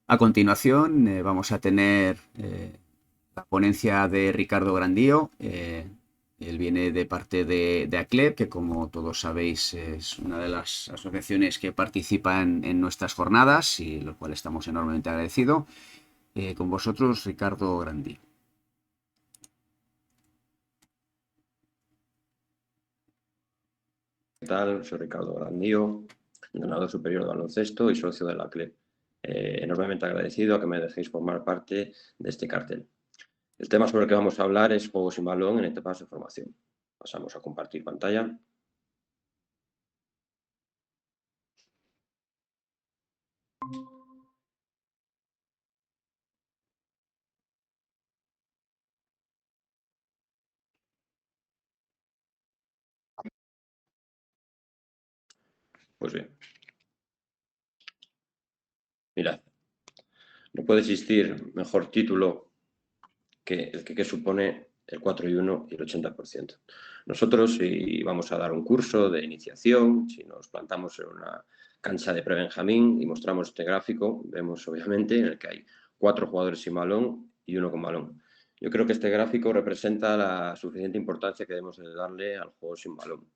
A continuación, vamos a tener la ponencia de Ricardo Grandío. Él viene de parte de ACLEP, que como todos sabéis es una de las asociaciones que participan en nuestras jornadas y lo cual estamos enormemente agradecidos. Con vosotros, Ricardo Grandío. ¿Qué tal? Soy Ricardo Grandío, entrenador superior de baloncesto y socio de la CLEP. Enormemente agradecido a que me dejéis formar parte de este cartel. El tema sobre el que vamos a hablar es juegos sin balón en etapas de formación. Pasamos a compartir pantalla. Pues bien, mirad, no puede existir mejor título que el que supone el 4 y 1 y el 80%. Nosotros, si vamos a dar un curso de iniciación, si nos plantamos en una cancha de prebenjamín y mostramos este gráfico, vemos obviamente en el que hay 4 jugadores sin balón y 1 con balón. Yo creo que este gráfico representa la suficiente importancia que debemos de darle al juego sin balón.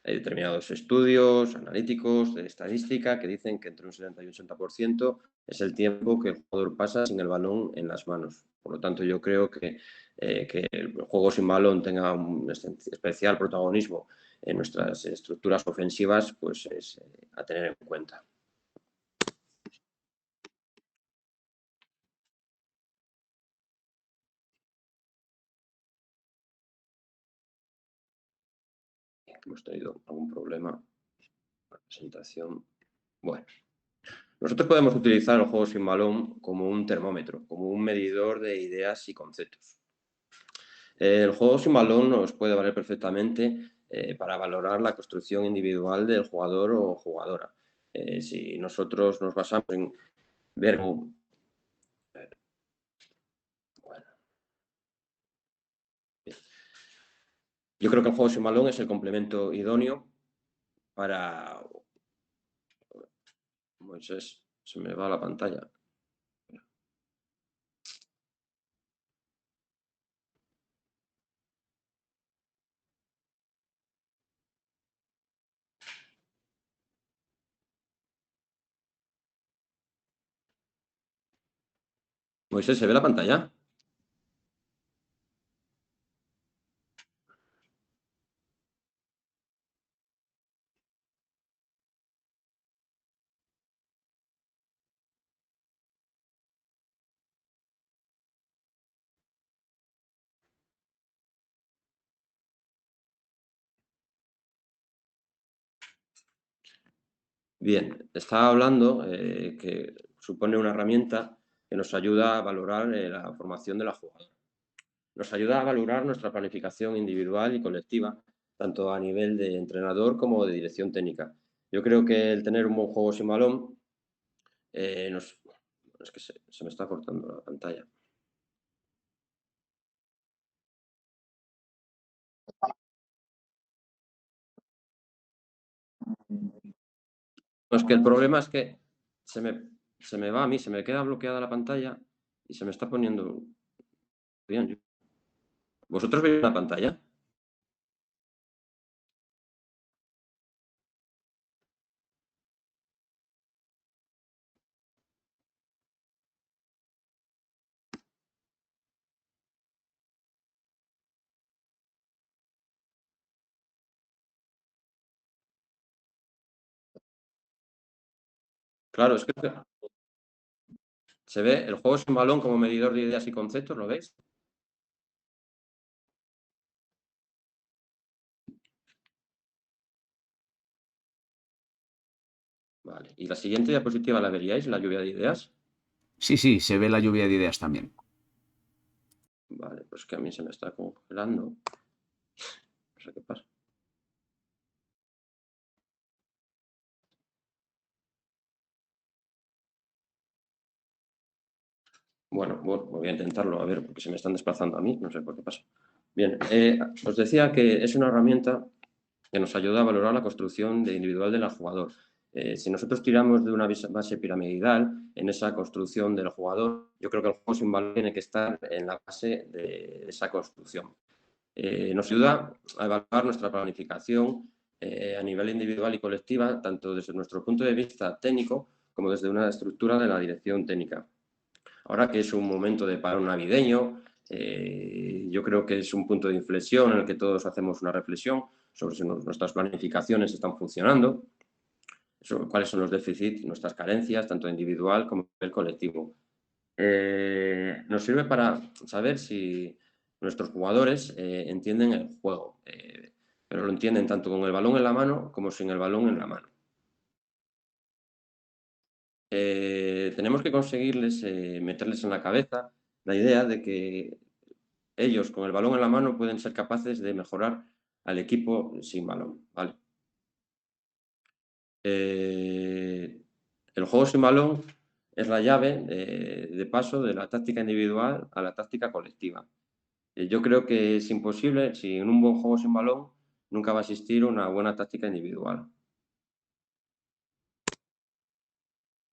Hay determinados estudios analíticos de estadística que dicen que entre un 70 y un 80% es el tiempo que el jugador pasa sin el balón en las manos. Por lo tanto, yo creo que el juego sin balón tenga un especial protagonismo en nuestras estructuras ofensivas, pues es a tener en cuenta. Hemos tenido algún problema con la presentación. Bueno. Nosotros podemos utilizar el juego sin balón como un termómetro, como un medidor de ideas y conceptos. El juego sin balón nos puede valer perfectamente para valorar la construcción individual del jugador o jugadora. Si nosotros nos basamos en ver... Bueno. Yo creo que el juego sin balón es el complemento idóneo para... Moisés, se me va la pantalla. Moisés, ¿se ve la pantalla? Bien, estaba hablando que supone una herramienta que nos ayuda a valorar la formación de la jugadora. Nos ayuda a valorar nuestra planificación individual y colectiva, tanto a nivel de entrenador como de dirección técnica. Yo creo que el tener un buen juego sin balón Es que se me está cortando la pantalla. No, es que el problema es que se me va a mí, se me queda bloqueada la pantalla y se me está poniendo bien. ¿Vosotros veis la pantalla? Claro, es que se ve el juego sin balón como medidor de ideas y conceptos, ¿lo veis? Vale. ¿Y la siguiente diapositiva la veríais, la lluvia de ideas? Sí, sí, se ve la lluvia de ideas también. Vale, pues que a mí se me está congelando. No sé qué pasa. Bueno, voy a intentarlo, a ver, porque se me están desplazando a mí, no sé por qué pasa. Bien, os decía que es una herramienta que nos ayuda a valorar la construcción individual del jugador. Si nosotros tiramos de una base piramidal en esa construcción del jugador, yo creo que el juego sin balón tiene que estar en la base de esa construcción. Nos ayuda a evaluar nuestra planificación a nivel individual y colectiva, tanto desde nuestro punto de vista técnico como desde una estructura de la dirección técnica. Ahora que es un momento de parón navideño, yo creo que es un punto de inflexión en el que todos hacemos una reflexión sobre si nuestras planificaciones están funcionando, sobre cuáles son los déficits, nuestras carencias, tanto individual como el colectivo. Nos sirve para saber si nuestros jugadores entienden el juego, pero lo entienden tanto con el balón en la mano como sin el balón en la mano. Tenemos que conseguirles meterles en la cabeza la idea de que ellos con el balón en la mano pueden ser capaces de mejorar al equipo sin balón, ¿vale? El juego sin balón es la llave de paso de la táctica individual a la táctica colectiva. Yo creo que es imposible, si en un buen juego sin balón nunca va a existir una buena táctica individual.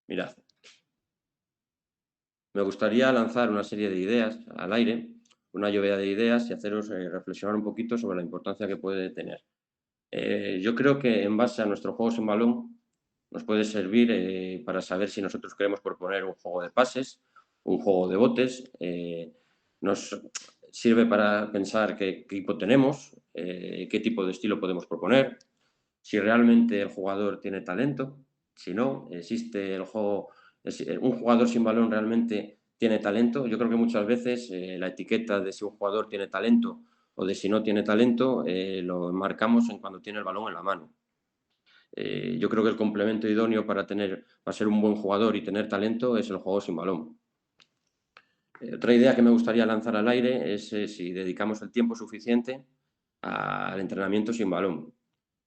Mirad, me gustaría lanzar una serie de ideas al aire, una lluvia de ideas y haceros reflexionar un poquito sobre la importancia que puede tener. Yo creo que en base a nuestro juego sin balón nos puede servir para saber si nosotros queremos proponer un juego de pases, un juego de botes, nos sirve para pensar qué equipo tenemos, qué tipo de estilo podemos proponer, si realmente el jugador tiene talento, si no, existe el juego, un jugador sin balón realmente tiene talento. Yo creo que muchas veces la etiqueta de si un jugador tiene talento o de si no tiene talento lo marcamos en cuando tiene el balón en la mano. Yo creo que el complemento idóneo para ser un buen jugador y tener talento es el juego sin balón. Otra idea que me gustaría lanzar al aire es si dedicamos el tiempo suficiente al entrenamiento sin balón.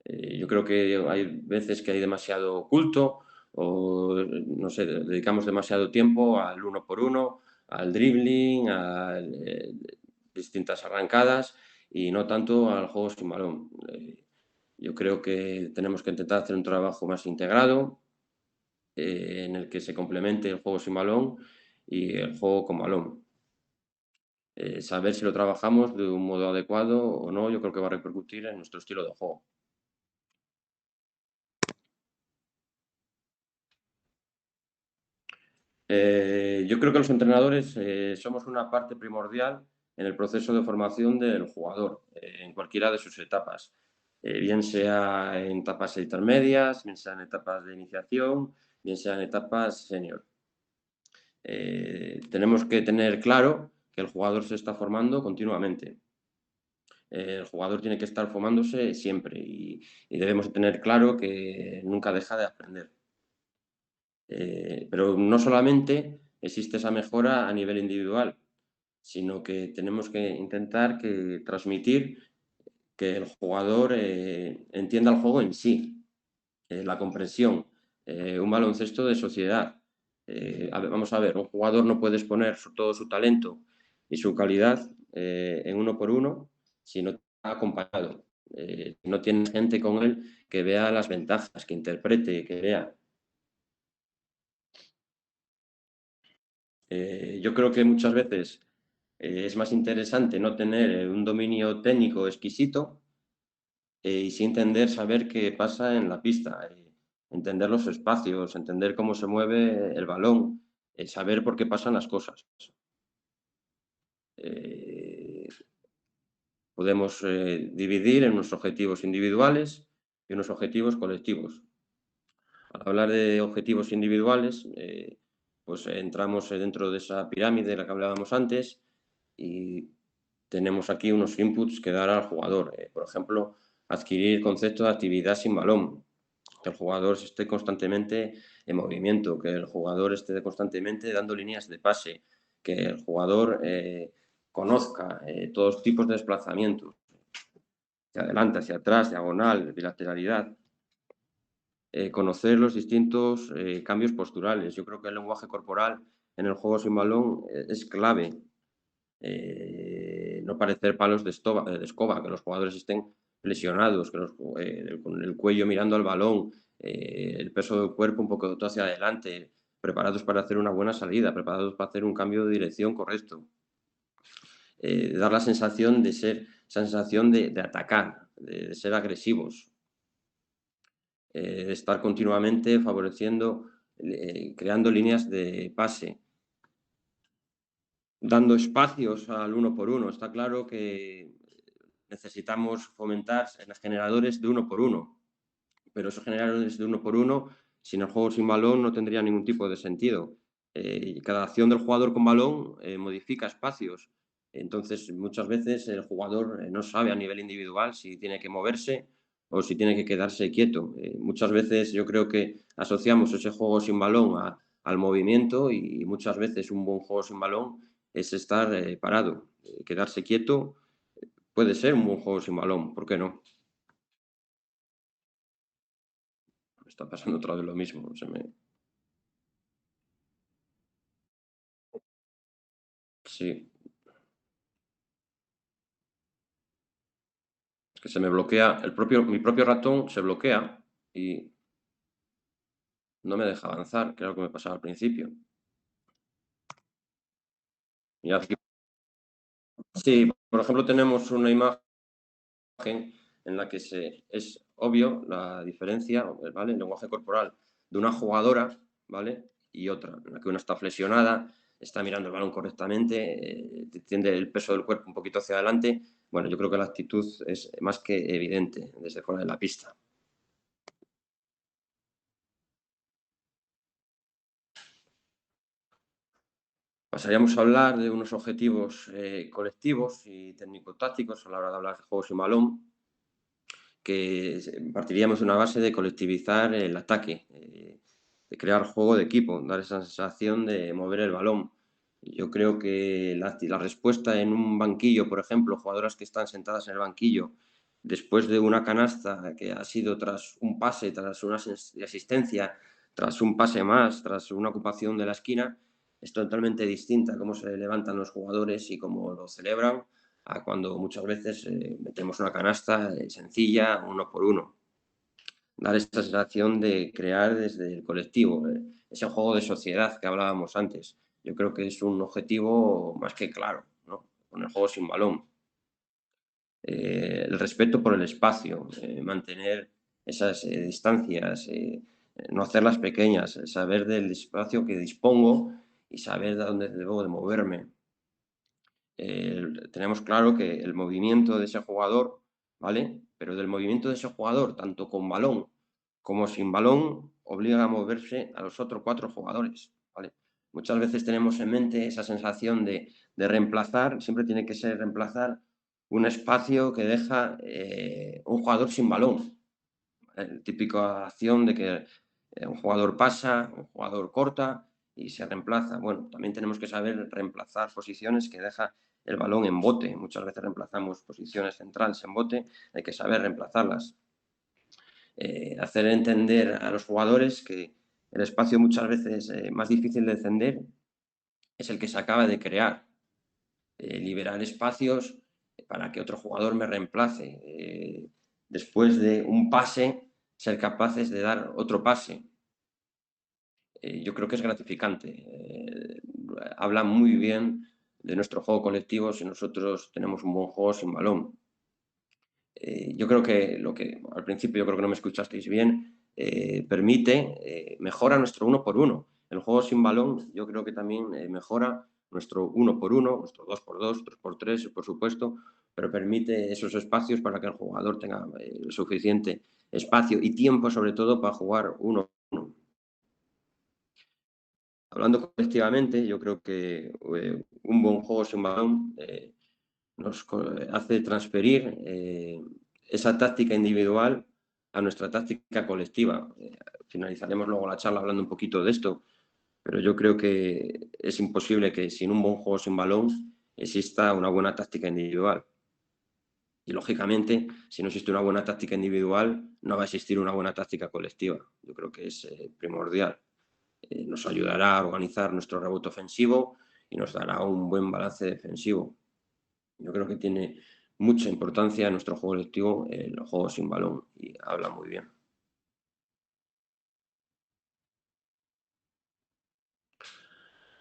Yo creo que hay veces que hay demasiado culto o, no sé, dedicamos demasiado tiempo al 1 por 1, al dribbling, a distintas arrancadas y no tanto al juego sin balón. Yo creo que tenemos que intentar hacer un trabajo más integrado en el que se complemente el juego sin balón y el juego con balón. Saber si lo trabajamos de un modo adecuado o no, yo creo que va a repercutir en nuestro estilo de juego. Yo creo que los entrenadores somos una parte primordial en el proceso de formación del jugador, en cualquiera de sus etapas, bien sea en etapas intermedias, bien sea en etapas de iniciación, bien sea en etapas senior. Tenemos que tener claro que el jugador se está formando continuamente. El jugador tiene que estar formándose siempre y debemos tener claro que nunca deja de aprender. Pero no solamente existe esa mejora a nivel individual, sino que tenemos que intentar transmitir que el jugador entienda el juego en sí, la comprensión, un baloncesto de sociedad. Vamos a ver, un jugador no puede exponer todo su talento y su calidad en 1 por 1 si no está acompañado. No tiene gente con él que vea las ventajas, que interprete, que vea. Yo creo que muchas veces es más interesante no tener un dominio técnico exquisito y sí saber qué pasa en la pista, entender los espacios, entender cómo se mueve el balón, saber por qué pasan las cosas. Podemos dividir en unos objetivos individuales y unos objetivos colectivos. Al hablar de objetivos individuales, pues entramos dentro de esa pirámide de la que hablábamos antes y tenemos aquí unos inputs que dar al jugador. Por ejemplo, adquirir concepto de actividad sin balón, que el jugador esté constantemente en movimiento, que el jugador esté constantemente dando líneas de pase, que el jugador conozca todos tipos de desplazamientos, hacia adelante, hacia atrás, diagonal, bilateralidad. Conocer los distintos cambios posturales. Yo creo que el lenguaje corporal en el juego sin balón es clave. No parecer palos de escoba, que los jugadores estén lesionados, con el cuello mirando al balón, el peso del cuerpo un poco todo hacia adelante, preparados para hacer una buena salida, preparados para hacer un cambio de dirección correcto. Dar la sensación de ser, sensación de atacar, de ser agresivos, de estar continuamente favoreciendo, creando líneas de pase, dando espacios al uno por uno. Está claro que necesitamos fomentar generadores de uno por uno, pero esos generadores de uno por uno, sin el juego sin balón, no tendría ningún tipo de sentido. Cada acción del jugador con balón modifica espacios. Entonces, muchas veces el jugador no sabe a nivel individual si tiene que moverse o si tiene que quedarse quieto. Muchas veces yo creo que asociamos ese juego sin balón al movimiento y muchas veces un buen juego sin balón es estar parado. Quedarse quieto puede ser un buen juego sin balón, ¿por qué no? Me está pasando otra vez lo mismo. Sí, es que se me bloquea, mi propio ratón se bloquea y no me deja avanzar, que era lo que me pasaba al principio. Y aquí, sí, por ejemplo, tenemos una imagen en la que es obvio la diferencia, ¿vale? El lenguaje corporal de una jugadora, ¿vale? Y otra, en la que una está flexionada, está mirando el balón correctamente, tiende el peso del cuerpo un poquito hacia adelante. Bueno, yo creo que la actitud es más que evidente desde fuera de la pista. Pasaríamos a hablar de unos objetivos colectivos y técnico-tácticos a la hora de hablar de juegos sin balón, que partiríamos de una base de colectivizar el ataque, de crear juego de equipo, dar esa sensación de mover el balón. Yo creo que la respuesta en un banquillo, por ejemplo, jugadoras que están sentadas en el banquillo, después de una canasta que ha sido tras un pase, tras una asistencia, tras un pase más, tras una ocupación de la esquina, es totalmente distinta cómo se levantan los jugadores y cómo lo celebran a cuando muchas veces metemos una canasta sencilla, uno por uno. Dar esa sensación de crear desde el colectivo, ese juego de sociedad que hablábamos antes. Yo creo que es un objetivo más que claro, ¿no? Con el juego sin balón. El respeto por el espacio, mantener esas distancias, no hacerlas pequeñas, saber del espacio que dispongo y saber de dónde debo de moverme. Tenemos claro que el movimiento de ese jugador, ¿vale? Pero del movimiento de ese jugador, tanto con balón como sin balón, obliga a moverse a los otros 4 jugadores, ¿vale? Muchas veces tenemos en mente esa sensación de reemplazar, siempre tiene que ser reemplazar un espacio que deja un jugador sin balón. Típica acción de que un jugador pasa, un jugador corta y se reemplaza. Bueno, también tenemos que saber reemplazar posiciones que deja el balón en bote. Muchas veces reemplazamos posiciones centrales en bote, hay que saber reemplazarlas. Hacer entender a los jugadores que el espacio muchas veces más difícil de defender es el que se acaba de crear. Liberar espacios para que otro jugador me reemplace. Después de un pase, ser capaces de dar otro pase. Yo creo que es gratificante. Habla muy bien de nuestro juego colectivo si nosotros tenemos un buen juego sin balón. Yo creo que lo que al principio yo creo que no me escuchasteis bien, permite, mejora nuestro uno por uno. El juego sin balón yo creo que también mejora nuestro uno por uno, nuestro dos por dos, tres por tres, por supuesto, pero permite esos espacios para que el jugador tenga suficiente espacio y tiempo sobre todo para jugar uno a uno. Hablando colectivamente, yo creo que un buen juego sin balón nos hace transferir esa táctica individual a nuestra táctica colectiva. Finalizaremos luego la charla hablando un poquito de esto, pero yo creo que es imposible que sin un buen juego sin balón exista una buena táctica individual. Y lógicamente, si no existe una buena táctica individual, no va a existir una buena táctica colectiva. Yo creo que es primordial. Nos ayudará a organizar nuestro rebote ofensivo y nos dará un buen balance defensivo. Yo creo que tiene mucha importancia en nuestro juego colectivo el juego sin balón y habla muy bien.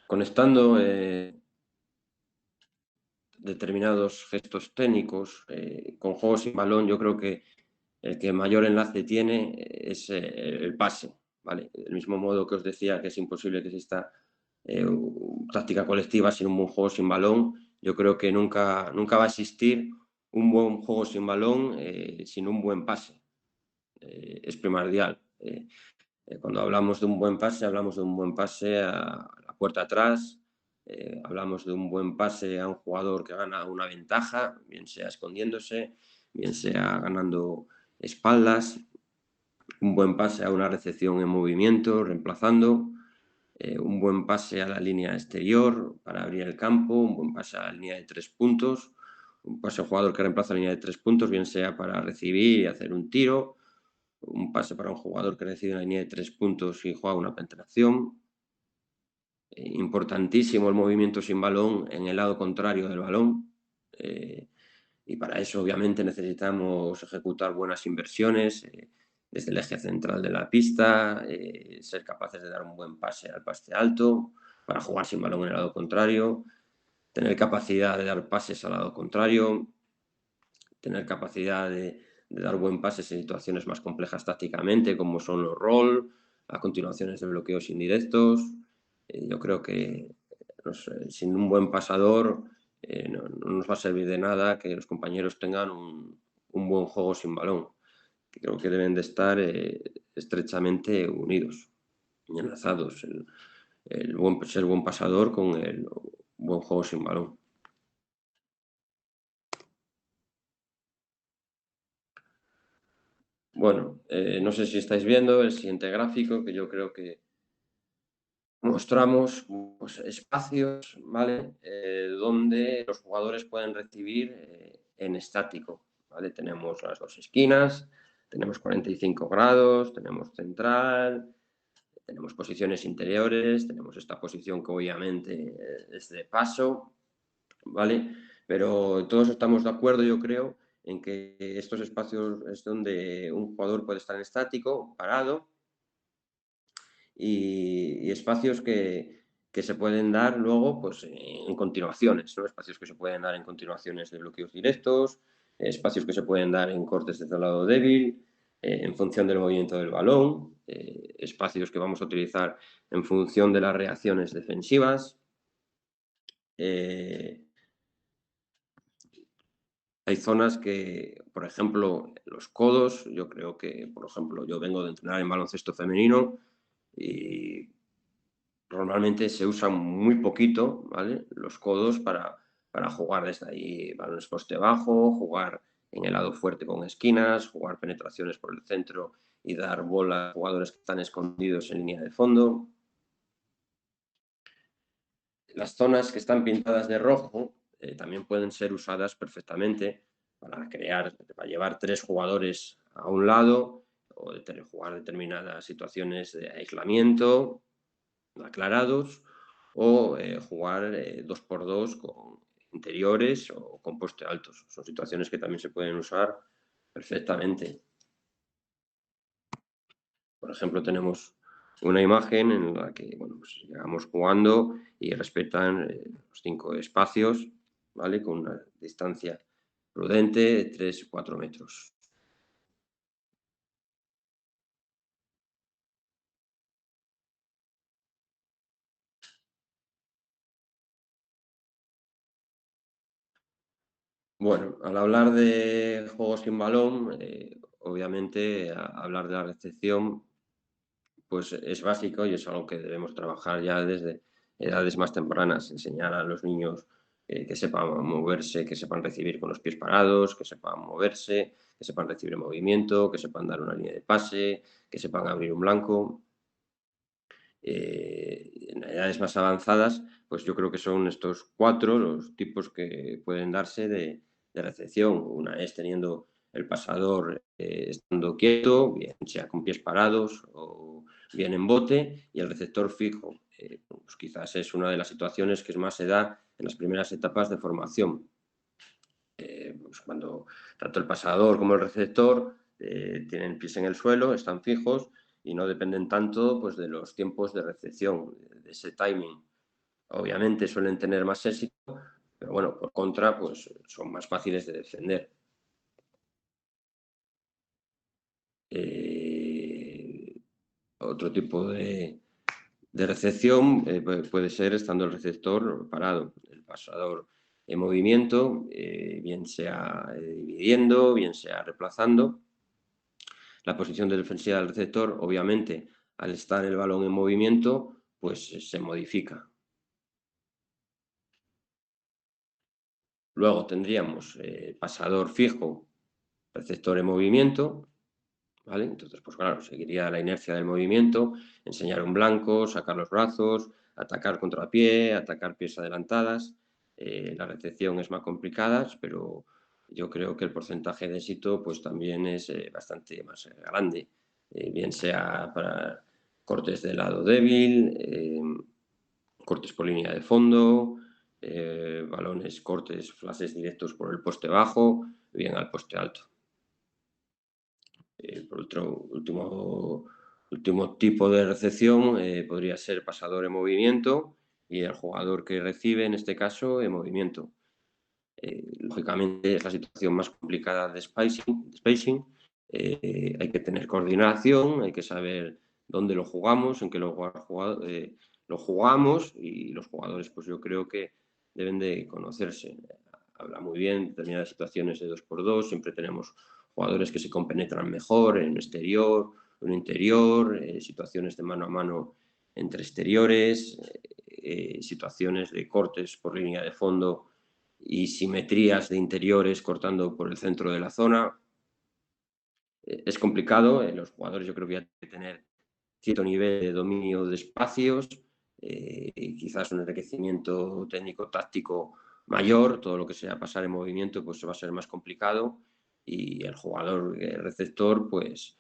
conectando determinados gestos técnicos con juegos sin balón, yo creo que el que mayor enlace tiene es el pase, ¿vale? Del mismo modo que os decía que es imposible que exista táctica colectiva sin un buen juego sin balón, yo creo que nunca va a existir un buen juego sin balón sin un buen pase. Es primordial. Cuando hablamos de un buen pase, hablamos de un buen pase a la puerta atrás, hablamos de un buen pase a un jugador que gana una ventaja, bien sea escondiéndose, bien sea ganando espaldas, un buen pase a una recepción en movimiento, reemplazando, un buen pase a la línea exterior para abrir el campo, un buen pase a la línea de 3 puntos, un pase al jugador que reemplaza la línea de 3 puntos, bien sea para recibir y hacer un tiro, un pase para un jugador que recibe la línea de 3 puntos y juega una penetración. Importantísimo el movimiento sin balón en el lado contrario del balón. Y para eso, obviamente, necesitamos ejecutar buenas inversiones desde el eje central de la pista, ser capaces de dar un buen pase al pase alto para jugar sin balón en el lado contrario, tener capacidad de dar pases al lado contrario, tener capacidad de dar buen pases en situaciones más complejas tácticamente, como son los roll, a continuaciones de bloqueos indirectos. Yo creo que no sé, sin un buen pasador no nos va a servir de nada que los compañeros tengan un buen juego sin balón. Creo que deben de estar estrechamente unidos y enlazados. Ser buen pasador con el buen juego sin balón. Bueno, no sé si estáis viendo el siguiente gráfico, que yo creo que mostramos pues, espacios, ¿vale? Donde los jugadores pueden recibir en estático, ¿vale? Tenemos las dos esquinas, tenemos 45 grados, tenemos central, tenemos posiciones interiores, tenemos esta posición que obviamente es de paso, ¿vale? Pero todos estamos de acuerdo, yo creo, en que estos espacios es donde un jugador puede estar en estático, parado, y espacios que se pueden dar luego pues, en continuaciones, ¿no? Espacios que se pueden dar en continuaciones de bloqueos directos, espacios que se pueden dar en cortes desde el lado débil, en función del movimiento del balón, espacios que vamos a utilizar en función de las reacciones defensivas. Hay zonas que, por ejemplo, los codos, yo creo que, por ejemplo, yo vengo de entrenar en baloncesto femenino y normalmente se usan muy poquito, ¿vale? Los codos para jugar desde ahí balones poste bajo, jugar en el lado fuerte con esquinas, jugar penetraciones por el centro y dar bola a jugadores que están escondidos en línea de fondo. Las zonas que están pintadas de rojo también pueden ser usadas perfectamente para llevar 3 jugadores a un lado o jugar determinadas situaciones de aislamiento aclarados o jugar 2x2 con interiores o con poste altos. Son situaciones que también se pueden usar perfectamente. Por ejemplo, tenemos una imagen en la que bueno, pues llegamos jugando y respetan los 5 espacios, ¿vale? Con una distancia prudente de 3-4 metros. Bueno, al hablar de juegos sin balón, obviamente hablar de la recepción pues es básico y es algo que debemos trabajar ya desde edades más tempranas, enseñar a los niños que sepan moverse, que sepan recibir con los pies parados, que sepan moverse, que sepan recibir en movimiento, que sepan dar una línea de pase, que sepan abrir un blanco. En edades más avanzadas, pues yo creo que son estos 4 los tipos que pueden darse de recepción. Una es teniendo el pasador estando quieto, bien sea con pies parados o bien en bote, y el receptor fijo. Pues quizás es una de las situaciones que más se da en las primeras etapas de formación. Pues cuando tanto el pasador como el receptor tienen pies en el suelo, están fijos y no dependen tanto pues, de los tiempos de recepción, de ese timing. obviamente suelen tener más éxito, pero bueno, por contra, pues son más fáciles de defender. Otro tipo de recepción puede ser estando el receptor parado, el pasador en movimiento, bien sea dividiendo, bien sea reemplazando. La posición defensiva del receptor, obviamente, al estar el balón en movimiento, pues se modifica. Luego tendríamos pasador fijo, receptor en movimiento, ¿vale? Entonces, pues claro, seguiría la inercia del movimiento, enseñar un blanco, sacar los brazos, atacar contrapié, atacar pies adelantadas. La recepción es más complicada, pero yo creo que el porcentaje de éxito pues también es bastante más grande, bien sea para cortes de lado débil, cortes por línea de fondo, balones cortes, flashes directos por el poste bajo, bien al poste alto. Por otro, último tipo de recepción podría ser pasador en movimiento y el jugador que recibe, en este caso, en movimiento. Lógicamente es la situación más complicada de spacing. Hay que tener coordinación, hay que saber dónde lo jugamos, en qué lugar lo jugamos, y los jugadores pues yo creo que deben de conocerse. Habla muy bien determinadas situaciones de 2x2, siempre tenemos jugadores que se compenetran mejor en exterior, en interior, situaciones de mano a mano entre exteriores, situaciones de cortes por línea de fondo y simetrías de interiores cortando por el centro de la zona. Es complicado, los jugadores yo creo que hay que tener cierto nivel de dominio de espacios, quizás un enriquecimiento técnico-táctico mayor, todo lo que sea pasar en movimiento pues va a ser más complicado, y el jugador receptor pues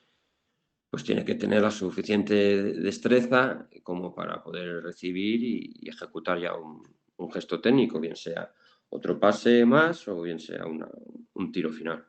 tiene que tener la suficiente destreza como para poder recibir y ejecutar ya un gesto técnico, bien sea otro pase más o bien sea un tiro final.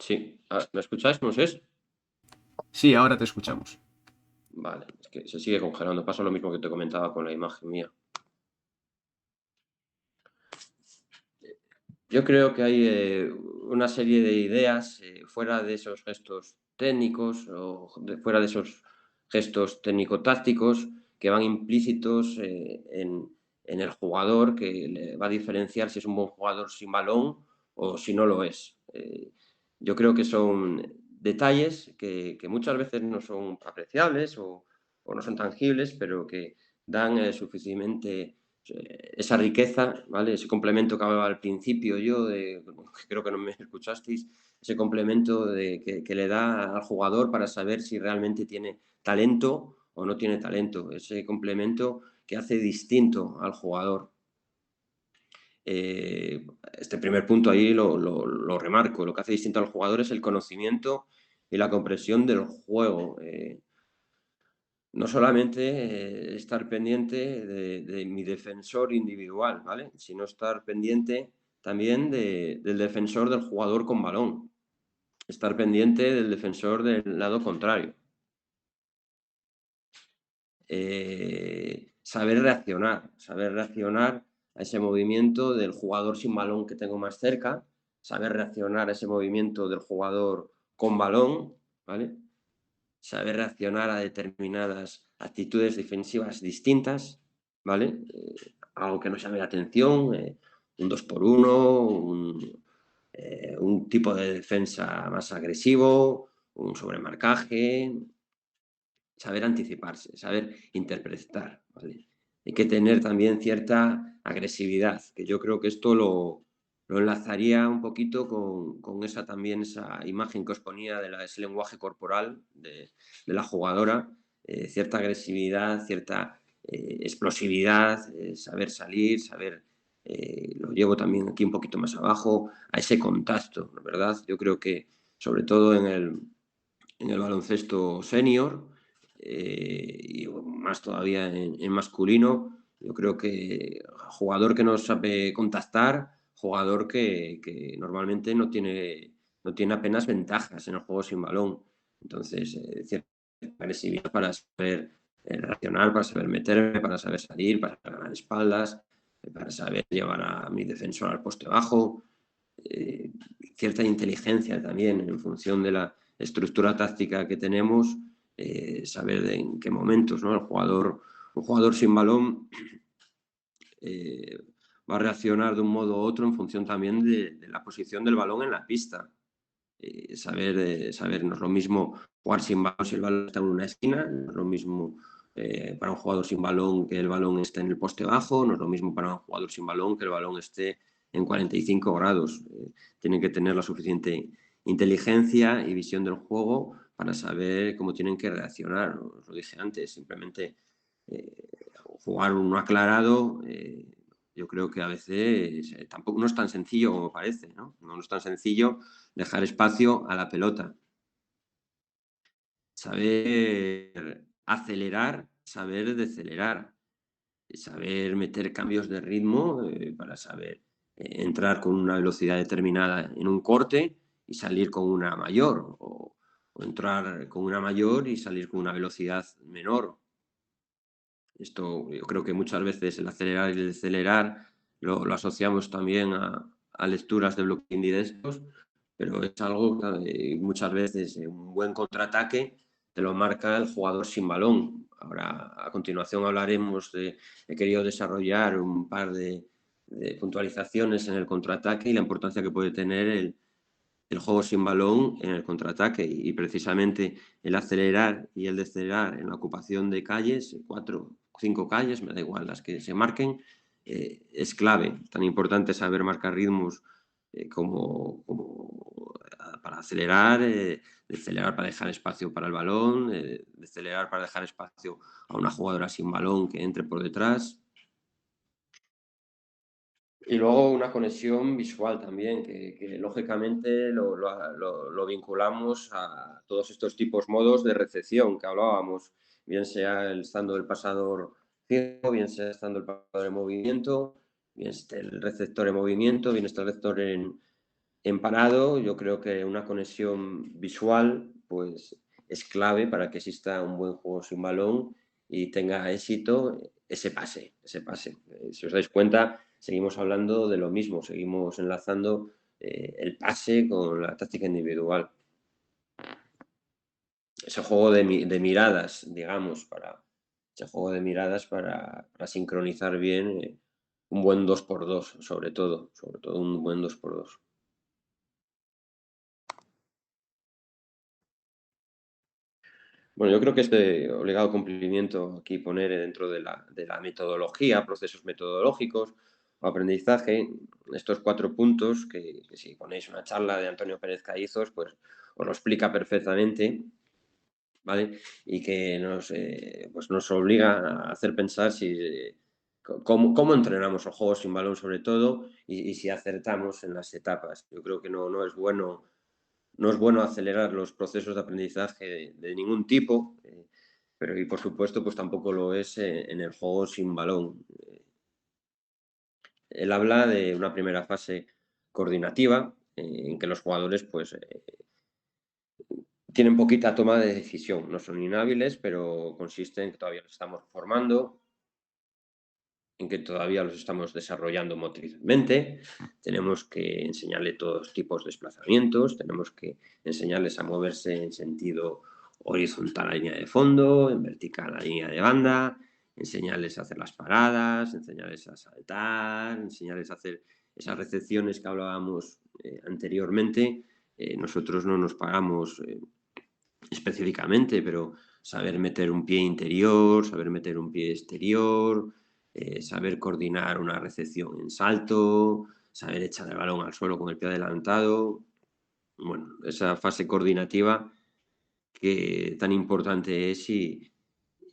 Sí, ¿me escucháis, Moses? Sí, ahora te escuchamos. Vale, es que se sigue congelando. Pasa lo mismo que te comentaba con la imagen mía. Yo creo que hay una serie de ideas fuera de esos gestos técnicos o fuera de esos gestos técnico-tácticos que van implícitos en el jugador, que le va a diferenciar si es un buen jugador sin balón o si no lo es. Yo creo que son detalles que muchas veces no son apreciables o no son tangibles, pero que dan suficientemente esa riqueza, ¿vale? Ese complemento que hablaba al principio yo, creo que no me escuchasteis, ese complemento que le da al jugador para saber si realmente tiene talento o no tiene talento, ese complemento que hace distinto al jugador. Este primer punto ahí lo remarco, lo que hace distinto al jugador es el conocimiento y la comprensión del juego. No solamente estar pendiente de mi defensor individual, ¿vale? Sino estar pendiente también del defensor del jugador con balón, estar pendiente del defensor del lado contrario. Saber reaccionar a ese movimiento del jugador sin balón que tengo más cerca, saber reaccionar a ese movimiento del jugador con balón, ¿vale? Saber reaccionar a determinadas actitudes defensivas distintas, ¿vale? Algo que nos llame la atención, un 2x1, un tipo de defensa más agresivo, un sobremarcaje, saber anticiparse, saber interpretar, ¿vale? Hay que tener también cierta agresividad, que yo creo que esto lo enlazaría un poquito con esa también esa imagen que os ponía de ese lenguaje corporal de la jugadora. cierta agresividad, cierta explosividad, saber salir, saber, lo llevo también aquí un poquito más abajo, a ese contacto, ¿verdad? Yo creo que sobre todo en el baloncesto senior y más todavía en masculino, yo creo que jugador que no sabe contactar, jugador que normalmente no tiene apenas ventajas en el juego sin balón. Entonces, cierta agresividad para saber reaccionar, para saber meterme, para saber salir, para ganar espaldas, para saber llevar a mi defensor al poste bajo. Cierta inteligencia también en función de la estructura táctica que tenemos, saber en qué momentos, ¿no? Un jugador sin balón va a reaccionar de un modo u otro en función también de la posición del balón en la pista. Saber, no es lo mismo jugar sin balón si el balón está en una esquina, no es lo mismo para un jugador sin balón que el balón esté en el poste bajo, no es lo mismo para un jugador sin balón que el balón esté en 45 grados. Tienen que tener la suficiente inteligencia y visión del juego para saber cómo tienen que reaccionar. Os lo dije antes, simplemente jugar uno aclarado. Yo creo que a veces tampoco no es tan sencillo como parece, ¿no? No es tan sencillo dejar espacio a la pelota. Saber acelerar, saber decelerar, saber meter cambios de ritmo para saber entrar con una velocidad determinada en un corte y salir con una mayor, o entrar con una mayor y salir con una velocidad menor. Esto yo creo que muchas veces el acelerar y el decelerar lo asociamos también a lecturas de bloque indirectos, pero es algo que muchas veces un buen contraataque te lo marca el jugador sin balón. Ahora, a continuación hablaremos he querido desarrollar un par de puntualizaciones en el contraataque y la importancia que puede tener el juego sin balón en el contraataque y precisamente el acelerar y el decelerar en la ocupación de calles, 4 o 5 calles, me da igual las que se marquen, es clave. Tan importante saber marcar ritmos como para acelerar, decelerar para dejar espacio para el balón, decelerar para dejar espacio a una jugadora sin balón que entre por detrás. Y luego una conexión visual también, que lógicamente lo vinculamos a todos estos tipos modos de recepción que hablábamos, bien sea estando el pasador ciego, bien sea estando el pasador en movimiento, bien esté el receptor en movimiento, bien esté el receptor en parado. Yo creo que una conexión visual pues, es clave para que exista un buen juego sin balón y tenga éxito ese pase, ese pase. Si os dais cuenta, seguimos hablando de lo mismo, seguimos enlazando el pase con la táctica individual. Ese juego de miradas, digamos, ese juego de miradas para sincronizar bien un buen 2x2, sobre todo un buen 2x2. Bueno, yo creo que es de obligado cumplimiento aquí poner dentro de la metodología, procesos metodológicos o aprendizaje, estos 4 puntos que si ponéis una charla de Antonio Pérez Caízos, pues os lo explica perfectamente, ¿vale? Y que pues nos obliga a hacer pensar cómo entrenamos el juego sin balón sobre todo y si acertamos en las etapas. Yo creo que no es bueno acelerar los procesos de aprendizaje de ningún tipo, pero y por supuesto pues tampoco lo es en el juego sin balón. Él habla de una primera fase coordinativa en que los jugadores pues tienen poquita toma de decisión, no son inhábiles, pero consiste en que todavía los estamos formando, en que todavía los estamos desarrollando motrizmente, tenemos que enseñarle todos tipos de desplazamientos, tenemos que enseñarles a moverse en sentido horizontal a la línea de fondo, en vertical a la línea de banda, enseñarles a hacer las paradas, enseñarles a saltar, enseñarles a hacer esas recepciones que hablábamos anteriormente. Nosotros no nos pagamos específicamente, pero saber meter un pie interior, saber meter un pie exterior, saber coordinar una recepción en salto, saber echar el balón al suelo con el pie adelantado. Bueno, esa fase coordinativa que tan importante es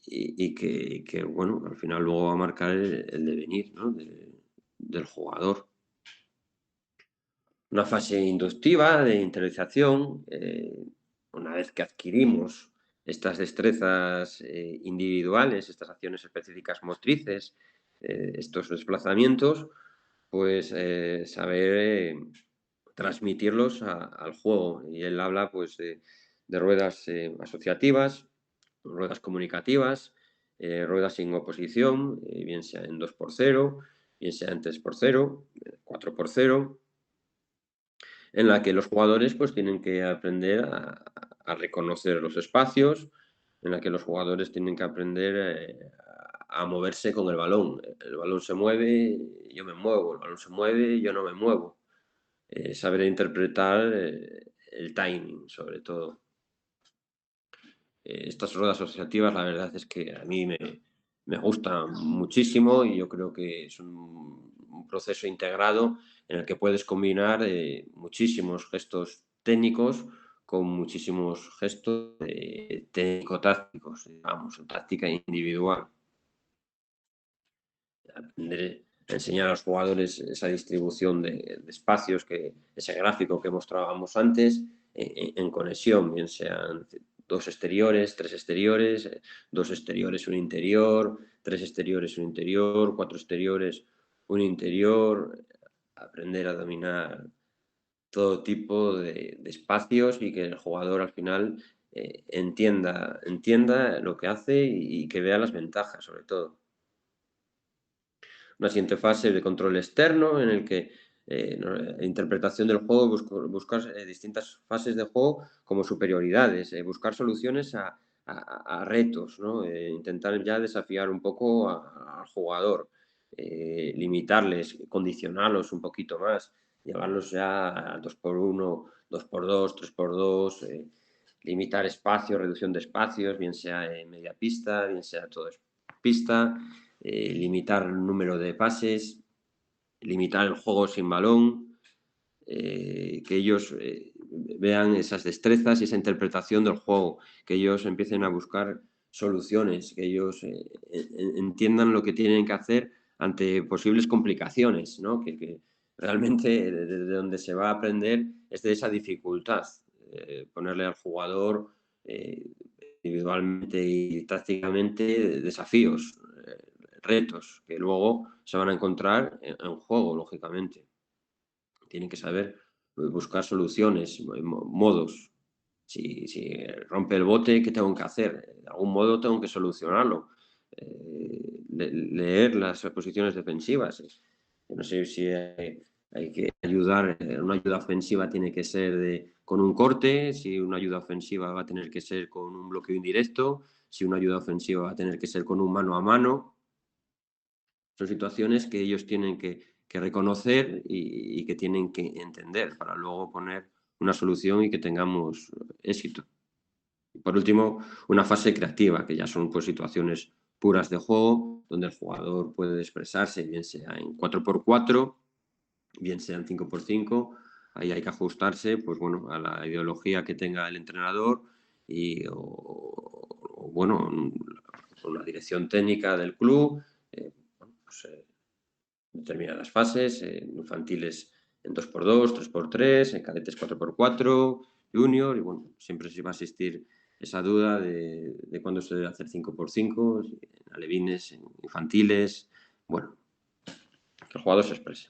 y que, bueno, al final luego va a marcar el devenir, ¿no? del jugador. Una fase inductiva de interiorización, una vez que adquirimos estas destrezas individuales, estas acciones específicas motrices, estos desplazamientos, pues saber transmitirlos al juego. Y él habla pues de ruedas asociativas, ruedas comunicativas, ruedas sin oposición, bien sea en 2x0, bien sea en 3x0, 4x0, en la que los jugadores pues tienen que aprender a reconocer los espacios, en la que los jugadores tienen que aprender a moverse con el balón. El balón se mueve, yo me muevo, el balón se mueve, yo no me muevo. Saber interpretar el timing, sobre todo. Estas ruedas asociativas, la verdad es que a mí me gustan muchísimo y yo creo que es un proceso integrado en el que puedes combinar muchísimos gestos técnicos con muchísimos gestos técnico-tácticos, digamos, táctica individual. Aprender a enseñar a los jugadores esa distribución de espacios, ese gráfico que mostrábamos antes, en conexión, bien sean dos exteriores, tres exteriores, dos exteriores, un interior, tres exteriores, un interior, cuatro exteriores, un interior, aprender a dominar todo tipo de espacios y que el jugador al final entienda lo que hace y que vea las ventajas, sobre todo. Una siguiente fase de control externo en el que interpretación del juego, buscar distintas fases de juego como superioridades, buscar soluciones a retos, ¿no? Intentar ya desafiar un poco al jugador, limitarles, condicionarlos un poquito más, llevarlos ya a 2x1, 2x2, 3x2, limitar espacios, reducción de espacios, bien sea en media pista, bien sea todo pista, limitar el número de pases, limitar el juego sin balón, que ellos vean esas destrezas y esa interpretación del juego, que ellos empiecen a buscar soluciones, que ellos entiendan lo que tienen que hacer ante posibles complicaciones, ¿no? Que realmente de donde se va a aprender es de esa dificultad, ponerle al jugador individualmente y tácticamente desafíos, retos que luego se van a encontrar en juego, lógicamente. Tienen que saber buscar soluciones, modos. Si rompe el bote, ¿qué tengo que hacer? De algún modo tengo que solucionarlo. Leer las posiciones defensivas. No sé si hay que ayudar, una ayuda ofensiva tiene que ser con un corte, si una ayuda ofensiva va a tener que ser con un bloqueo indirecto, si una ayuda ofensiva va a tener que ser con un mano a mano. Son situaciones que ellos tienen que reconocer y que tienen que entender para luego poner una solución y que tengamos éxito. Y por último, una fase creativa, que ya son pues, situaciones puras de juego, donde el jugador puede expresarse, bien sea en 4x4, bien sea en 5x5. Ahí hay que ajustarse pues, bueno, a la ideología que tenga el entrenador o bueno, la dirección técnica del club. Pues, determinadas fases, infantiles en 2x2, 3x3, en cadetes 4x4, junior, y bueno, siempre se va a existir esa duda de cuándo se debe hacer 5x5, en alevines, en infantiles, bueno, que el jugador se exprese.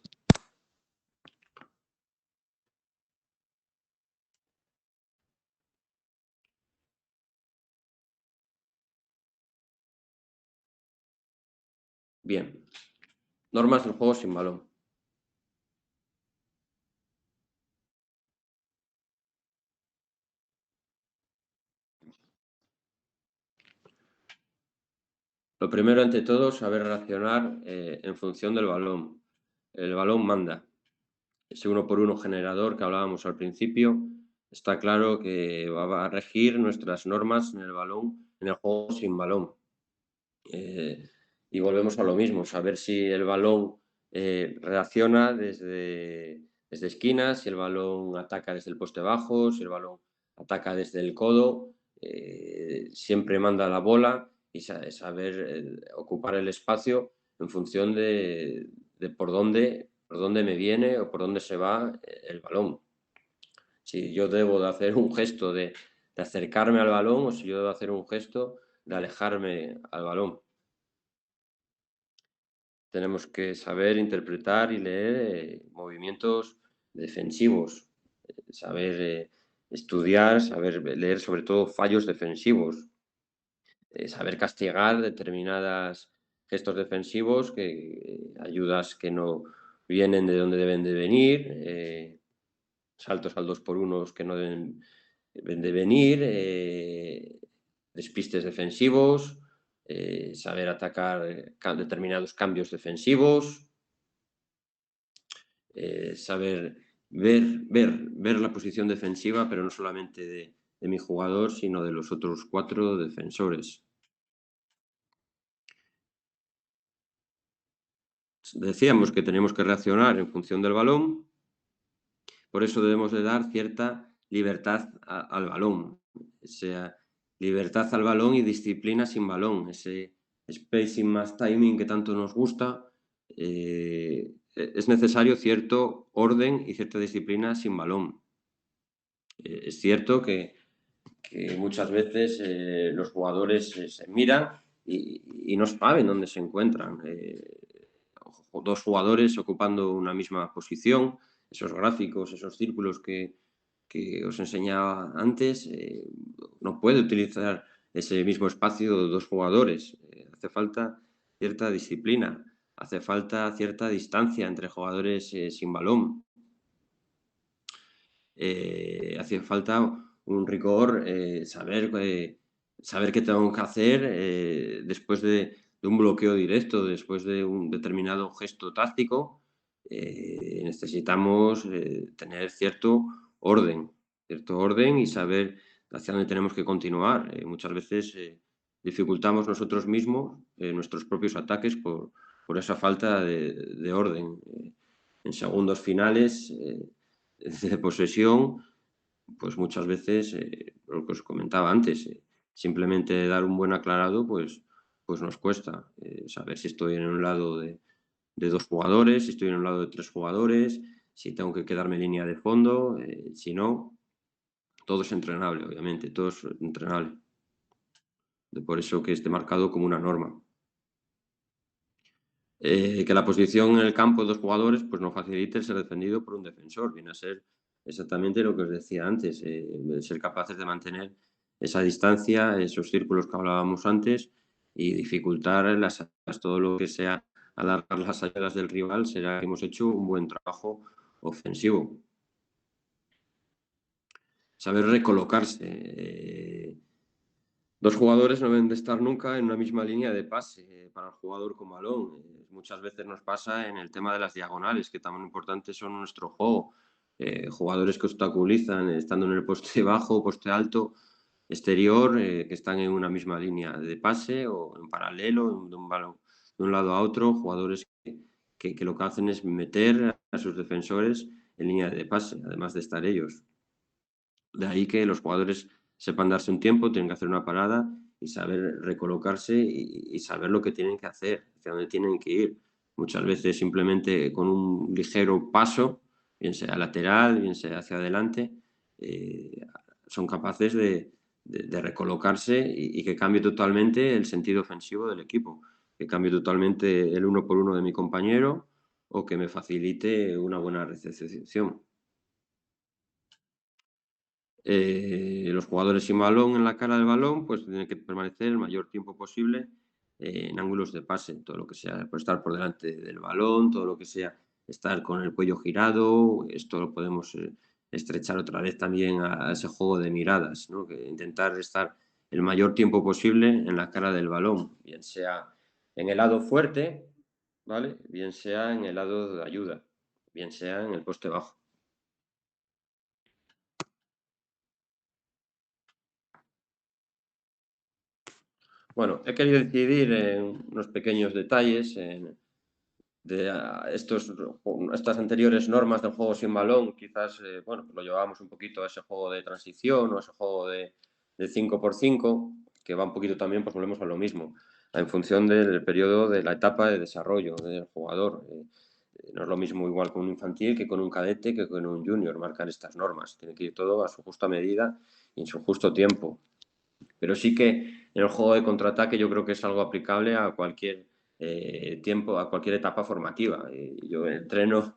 Bien, normas del juego sin balón. Lo primero, ante todo, saber reaccionar en función del balón. El balón manda. Ese 1x1 generador que hablábamos al principio, está claro que va a regir nuestras normas en el balón, en el juego sin balón. Y volvemos a lo mismo, saber si el balón reacciona desde esquinas, si el balón ataca desde el poste bajo, si el balón ataca desde el codo, siempre manda la bola y saber ocupar el espacio en función de por dónde me viene o por dónde se va el balón. Si yo debo de hacer un gesto de acercarme al balón o si yo debo hacer un gesto de alejarme al balón. Tenemos que saber interpretar y leer movimientos defensivos, saber estudiar, saber leer sobre todo fallos defensivos, saber castigar determinadas gestos defensivos, ayudas que no vienen de donde deben de venir, saltos al 2 por 1 que no deben de venir, despistes defensivos, saber atacar determinados cambios defensivos, saber ver la posición defensiva, pero no solamente de mi jugador, sino de los otros 4 defensores. Decíamos que tenemos que reaccionar en función del balón, por eso debemos de dar cierta libertad al balón, sea libertad al balón y disciplina sin balón, ese spacing más timing que tanto nos gusta. Es necesario cierto orden y cierta disciplina sin balón. Es cierto que muchas veces los jugadores se miran y no saben dónde se encuentran. Dos jugadores ocupando una misma posición, esos gráficos, esos círculos que os enseñaba antes, no puede utilizar ese mismo espacio dos jugadores. Hace falta cierta disciplina, hace falta cierta distancia entre jugadores sin balón. Hace falta un rigor, saber qué tengo que hacer después de un bloqueo directo, después de un determinado gesto táctico. Necesitamos tener cierto orden y saber hacia dónde tenemos que continuar. Muchas veces dificultamos nosotros mismos nuestros propios ataques por esa falta de orden. En segundos finales de posesión, pues muchas veces, lo que os comentaba antes, simplemente dar un buen aclarado, pues nos cuesta saber si estoy en un lado de 2 jugadores, si estoy en un lado de 3 jugadores, si tengo que quedarme en línea de fondo, si no, todo es entrenable, obviamente, todo es entrenable. Por eso que esté marcado como una norma. Que la posición en el campo de 2 jugadores pues no facilite el ser defendido por un defensor. Viene a ser exactamente lo que os decía antes, ser capaces de mantener esa distancia, esos círculos que hablábamos antes y dificultar todo lo que sea alargar las salidas del rival, será que hemos hecho un buen trabajo ofensivo. Saber recolocarse. Dos jugadores no deben de estar nunca en una misma línea de pase para el jugador con balón. Muchas veces nos pasa en el tema de las diagonales, que tan importantes son nuestro juego. Jugadores que obstaculizan estando en el poste bajo, poste alto, exterior, que están en una misma línea de pase o en paralelo, de un balón de un lado a otro. Jugadores que lo que hacen es meter a sus defensores en línea de pase, además de estar ellos. De ahí que los jugadores sepan darse un tiempo, tienen que hacer una parada y saber recolocarse y saber lo que tienen que hacer, hacia dónde tienen que ir. Muchas veces simplemente con un ligero paso, bien sea lateral, bien sea hacia adelante, son capaces de recolocarse y que cambie totalmente el sentido ofensivo del equipo, que cambie totalmente el 1 por 1 de mi compañero o que me facilite una buena recepción. Los jugadores sin balón en la cara del balón, pues tienen que permanecer el mayor tiempo posible en ángulos de pase, todo lo que sea por estar por delante del balón, todo lo que sea estar con el cuello girado, esto lo podemos estrechar otra vez también a ese juego de miradas, ¿no? Que intentar estar el mayor tiempo posible en la cara del balón, bien sea en el lado fuerte, ¿vale? Bien sea en el lado de ayuda, bien sea en el poste bajo. Bueno, he querido incidir en unos pequeños detalles de estas anteriores normas del juego sin balón. Quizás bueno, lo llevábamos un poquito a ese juego de transición o a ese juego de 5x5. que va un poquito también, pues volvemos a lo mismo, en función del periodo de la etapa de desarrollo del jugador. No es lo mismo igual con un infantil que con un cadete que con un junior marcar estas normas. Tiene que ir todo a su justa medida y en su justo tiempo. Pero sí que en el juego de contraataque yo creo que es algo aplicable a cualquier tiempo, a cualquier etapa formativa. Yo entreno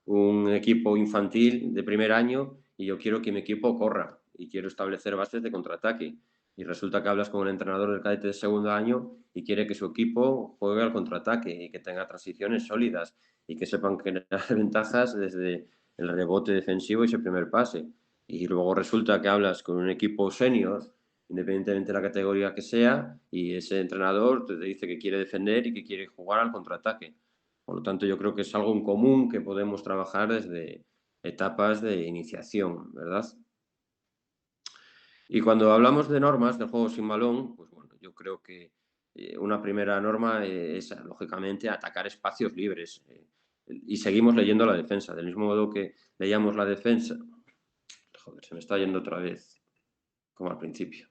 un equipo infantil de primer año y yo quiero que mi equipo corra y quiero establecer bases de contraataque. Y resulta que hablas con el entrenador del cadete de segundo año y quiere que su equipo juegue al contraataque y que tenga transiciones sólidas y que sepan generar ventajas desde el rebote defensivo y ese primer pase. Y luego resulta que hablas con un equipo senior, independientemente de la categoría que sea, y ese entrenador te dice que quiere defender y que quiere jugar al contraataque. Por lo tanto, yo creo que es algo en común que podemos trabajar desde etapas de iniciación, ¿verdad? Y cuando hablamos de normas del juego sin balón, pues bueno, yo creo que una primera norma es, lógicamente, atacar espacios libres. Y seguimos leyendo la defensa, del mismo modo que leíamos la defensa. Joder, se me está yendo otra vez, como al principio.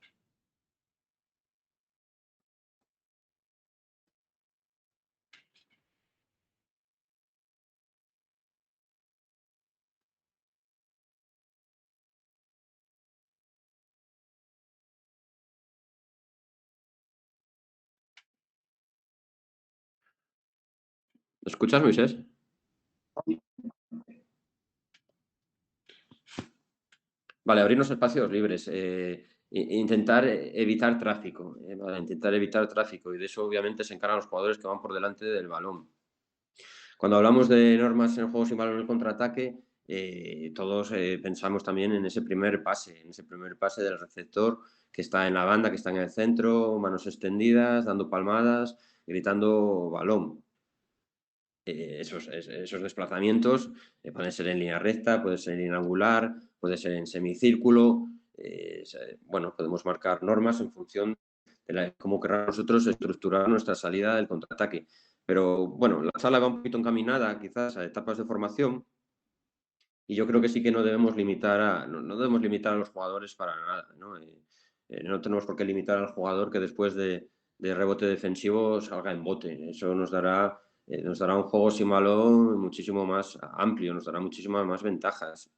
¿Me escuchas, Moisés? Vale, abrirnos espacios libres. Intentar evitar tráfico. Vale, intentar evitar tráfico. Y de eso, obviamente, se encargan los jugadores que van por delante del balón. Cuando hablamos de normas en el juego sin balón en el contraataque, todos pensamos también en ese primer pase del receptor que está en la banda, que está en el centro, manos extendidas, dando palmadas, gritando balón. Esos desplazamientos pueden ser en línea recta, puede ser en línea angular, puede ser en semicírculo. Bueno, podemos marcar normas en función de cómo queramos nosotros estructurar nuestra salida del contraataque. Pero bueno, la charla va un poquito encaminada quizás a etapas de formación y yo creo que sí que no debemos limitar no debemos limitar a los jugadores para nada, ¿no? No tenemos por qué limitar al jugador que después de rebote defensivo salga en bote. Eso nos dará un juego sin balón muchísimo más amplio, nos dará muchísimas más ventajas.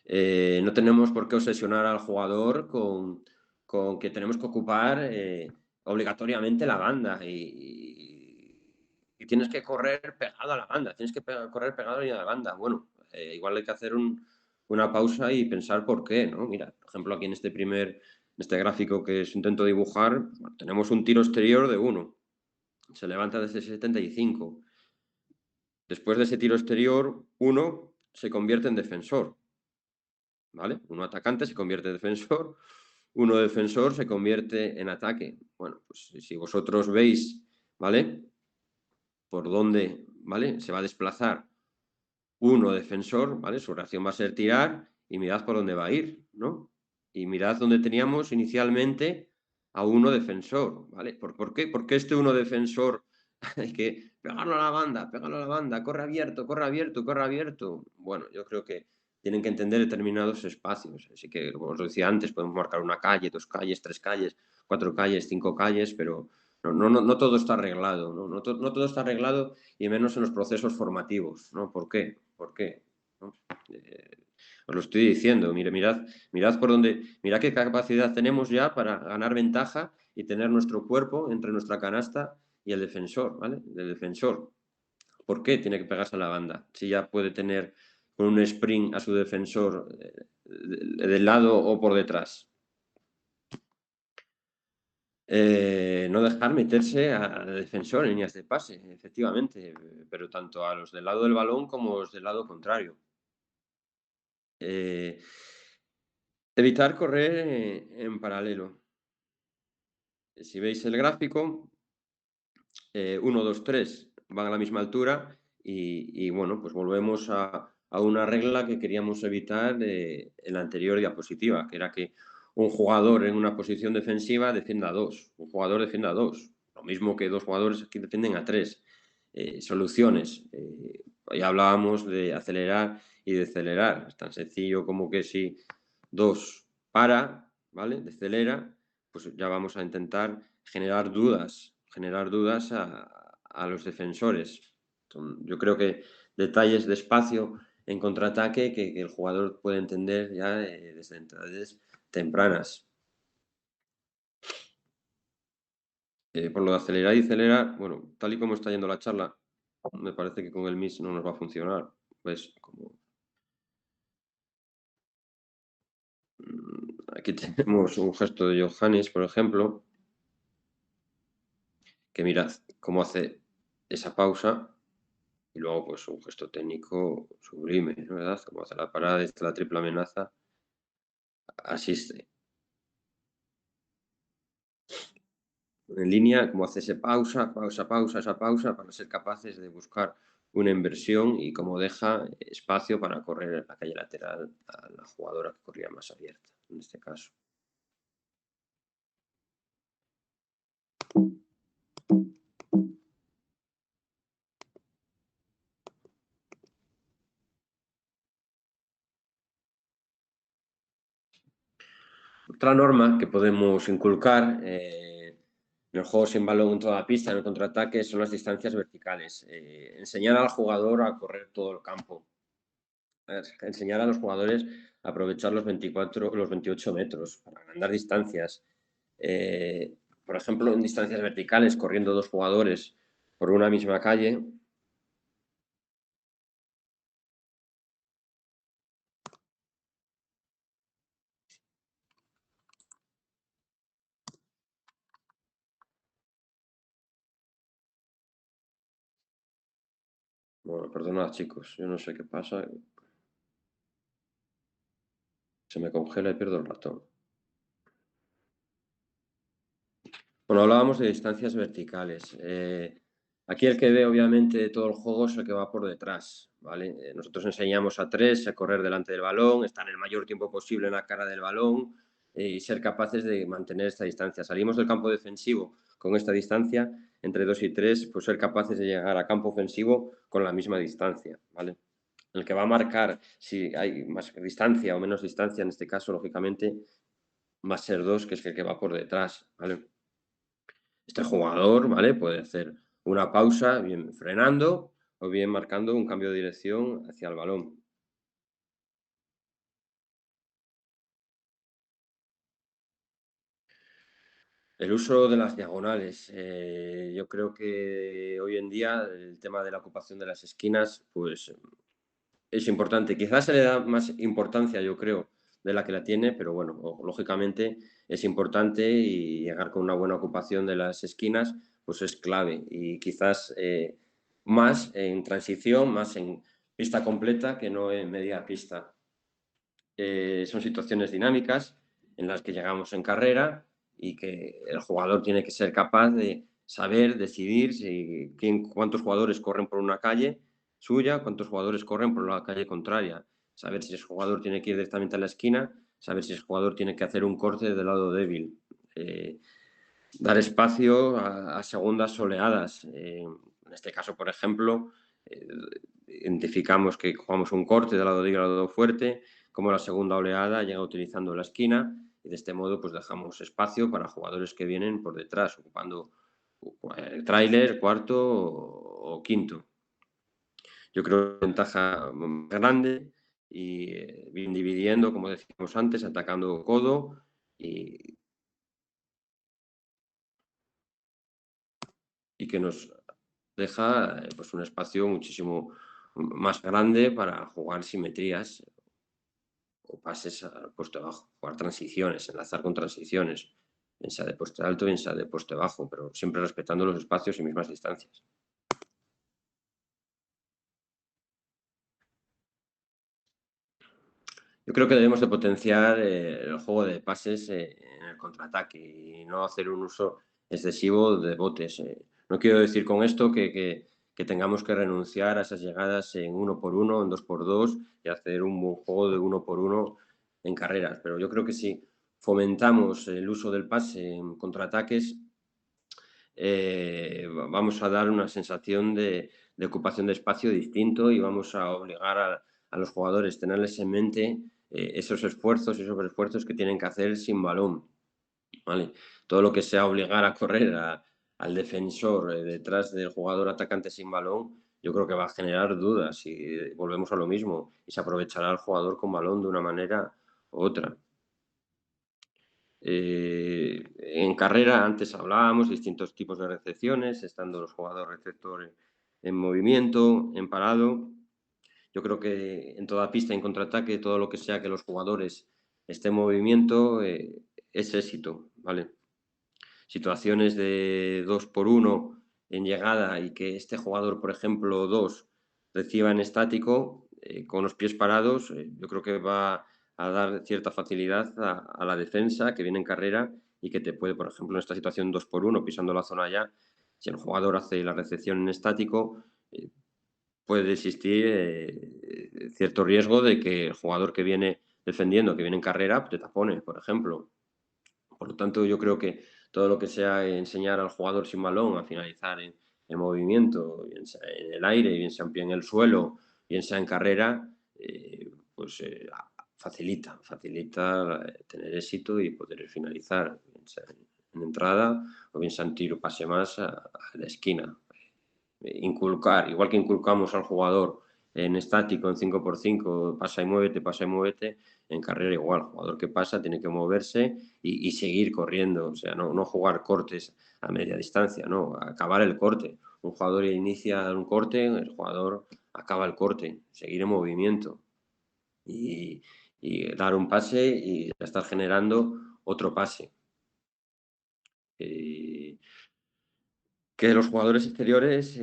No tenemos por qué obsesionar al jugador con que tenemos que ocupar obligatoriamente la banda y tienes que correr pegado a la banda, tienes que correr pegado a la banda. Bueno, igual hay que hacer una pausa y pensar por qué, ¿no? Mira, por ejemplo, aquí en este gráfico que intento dibujar, bueno, tenemos un tiro exterior de 1. Se levanta desde 75. Después de ese tiro exterior, 1 se convierte en defensor. ¿Vale? Uno atacante se convierte en defensor, uno defensor se convierte en ataque. Bueno, pues si vosotros veis, ¿vale? Por dónde, ¿vale? Se va a desplazar uno defensor, ¿vale? Su reacción va a ser tirar y mirad por dónde va a ir, ¿no? Y mirad dónde teníamos inicialmente a uno defensor, ¿vale? ¿Por qué? Porque este uno defensor hay que pegarlo a la banda, corre abierto, corre abierto, corre abierto. Bueno, yo creo que tienen que entender determinados espacios. Así que, como os decía antes, podemos marcar una calle, 2 calles, 3 calles, 4 calles, 5 calles, pero no todo está arreglado, no todo está arreglado y menos en los procesos formativos, ¿no? ¿Por qué? ¿Por qué? ¿No? Os lo estoy diciendo, mirad por dónde, mirad qué capacidad tenemos ya para ganar ventaja y tener nuestro cuerpo entre nuestra canasta y el defensor, ¿vale? El defensor. ¿Por qué tiene que pegarse a la banda? Si ya puede tener con un sprint a su defensor del lado o por detrás. No dejar meterse al defensor en líneas de pase, efectivamente, pero tanto a los del lado del balón como a los del lado contrario. Evitar correr en paralelo. Si veis el gráfico, 1, 2, 3 van a la misma altura y bueno, pues volvemos a una regla que queríamos evitar en la anterior diapositiva, que era que un jugador en una posición defensiva defienda a 2, un jugador defienda a 2, lo mismo que 2 jugadores aquí defienden a 3. Soluciones. Ya hablábamos de acelerar y decelerar. Es tan sencillo como que si 2 para, ¿vale? Decelera, pues ya vamos a intentar generar dudas a los defensores. Yo creo que detalles de espacio en contraataque que el jugador puede entender ya desde entradas tempranas. Por lo de acelerar y acelerar, bueno, tal y como está yendo la charla, me parece que con el MIS no nos va a funcionar. Pues como aquí tenemos un gesto de Johannes, por ejemplo, que mirad cómo hace esa pausa y luego pues un gesto técnico sublime, ¿verdad? Como hace la parada, desde la triple amenaza, asiste. En línea, como hace ese pausa, esa pausa, para ser capaces de buscar una inversión y cómo deja espacio para correr en la calle lateral a la jugadora que corría más abierta, en este caso. Otra norma que podemos inculcar en el juego sin balón en toda la pista, en el contraataque, son las distancias verticales. Enseñar al jugador a correr todo el campo. Enseñar a los jugadores a aprovechar los 28 metros para ganar distancias. Por ejemplo, en distancias verticales, corriendo dos jugadores por una misma calle. Bueno, perdonad, chicos, yo no sé qué pasa. Se me congela y pierdo el ratón. Bueno, hablábamos de distancias verticales. Aquí el que ve, obviamente, todo el juego es el que va por detrás, ¿vale? Nosotros enseñamos a tres a correr delante del balón, estar el mayor tiempo posible en la cara del balón y ser capaces de mantener esta distancia. Salimos del campo defensivo con esta distancia, entre 2 y 3, pues ser capaces de llegar a campo ofensivo con la misma distancia, ¿vale? El que va a marcar si hay más distancia o menos distancia, en este caso, lógicamente, va a ser 2, que es el que va por detrás, ¿vale? Este jugador, ¿vale? Puede hacer una pausa, bien frenando o bien marcando un cambio de dirección hacia el balón. El uso de las diagonales. Yo creo que hoy en día el tema de la ocupación de las esquinas, pues es importante. Quizás se le da más importancia, yo creo, de la que la tiene, pero bueno, lógicamente es importante y llegar con una buena ocupación de las esquinas, pues es clave. Y quizás más en transición, más en pista completa que no en media pista. Son situaciones dinámicas en las que llegamos en carrera y que el jugador tiene que ser capaz de saber, decidir cuántos jugadores corren por una calle suya, cuántos jugadores corren por la calle contraria, saber si ese jugador tiene que ir directamente a la esquina, saber si ese jugador tiene que hacer un corte del lado débil, dar espacio a segundas oleadas. En este caso, por ejemplo, identificamos que jugamos un corte del lado débil al lado fuerte, como la segunda oleada llega utilizando la esquina y de este modo pues dejamos espacio para jugadores que vienen por detrás, ocupando el tráiler, cuarto o quinto. Yo creo que es una ventaja grande y bien dividiendo, como decíamos antes, atacando codo y que nos deja pues un espacio muchísimo más grande para jugar simetrías o pases al poste bajo, jugar transiciones, enlazar con transiciones, bien sea de poste alto, bien sea de poste bajo, pero siempre respetando los espacios y mismas distancias. Yo creo que debemos de potenciar el juego de pases en el contraataque y no hacer un uso excesivo de botes. No quiero decir con esto que tengamos que renunciar a esas llegadas en 1-por-1, en 2-por-2 y hacer un buen juego de 1-por-1 en carreras. Pero yo creo que si fomentamos el uso del pase en contraataques, vamos a dar una sensación de ocupación de espacio distinto y vamos a obligar a los jugadores a tenerles en mente esos esfuerzos que tienen que hacer sin balón. ¿vale? Todo lo que sea obligar a correr al defensor detrás del jugador atacante sin balón, yo creo que va a generar dudas y volvemos a lo mismo, y se aprovechará el jugador con balón de una manera u otra. En carrera antes hablábamos de distintos tipos de recepciones, estando los jugadores receptores en movimiento, en parado. Yo creo que en toda pista, en contraataque, todo lo que sea que los jugadores estén en movimiento es éxito, ¿vale? Situaciones de 2 por 1 en llegada y que este jugador, por ejemplo, 2 reciba en estático, con los pies parados, yo creo que va a dar cierta facilidad a la defensa que viene en carrera y que te puede, por ejemplo, en esta situación 2 por 1 pisando la zona ya, si el jugador hace la recepción en estático, puede existir cierto riesgo de que el jugador que viene defendiendo, que viene en carrera, te tapone, por ejemplo. Por lo tanto, yo creo que todo lo que sea enseñar al jugador sin balón a finalizar en movimiento, bien sea en el aire, bien sea un pie en el suelo, bien sea en carrera, pues facilita tener éxito y poder finalizar, bien sea en entrada o bien sea en tiro pase más a la esquina. Inculcar, igual que inculcamos al jugador en estático, en 5x5, pasa y muévete, en carrera igual, el jugador que pasa tiene que moverse y seguir corriendo, o sea, no jugar cortes a media distancia, no, acabar el corte. Un jugador inicia un corte, el jugador acaba el corte, seguir en movimiento y, y dar un pase y estar generando otro pase. Eh, que los jugadores exteriores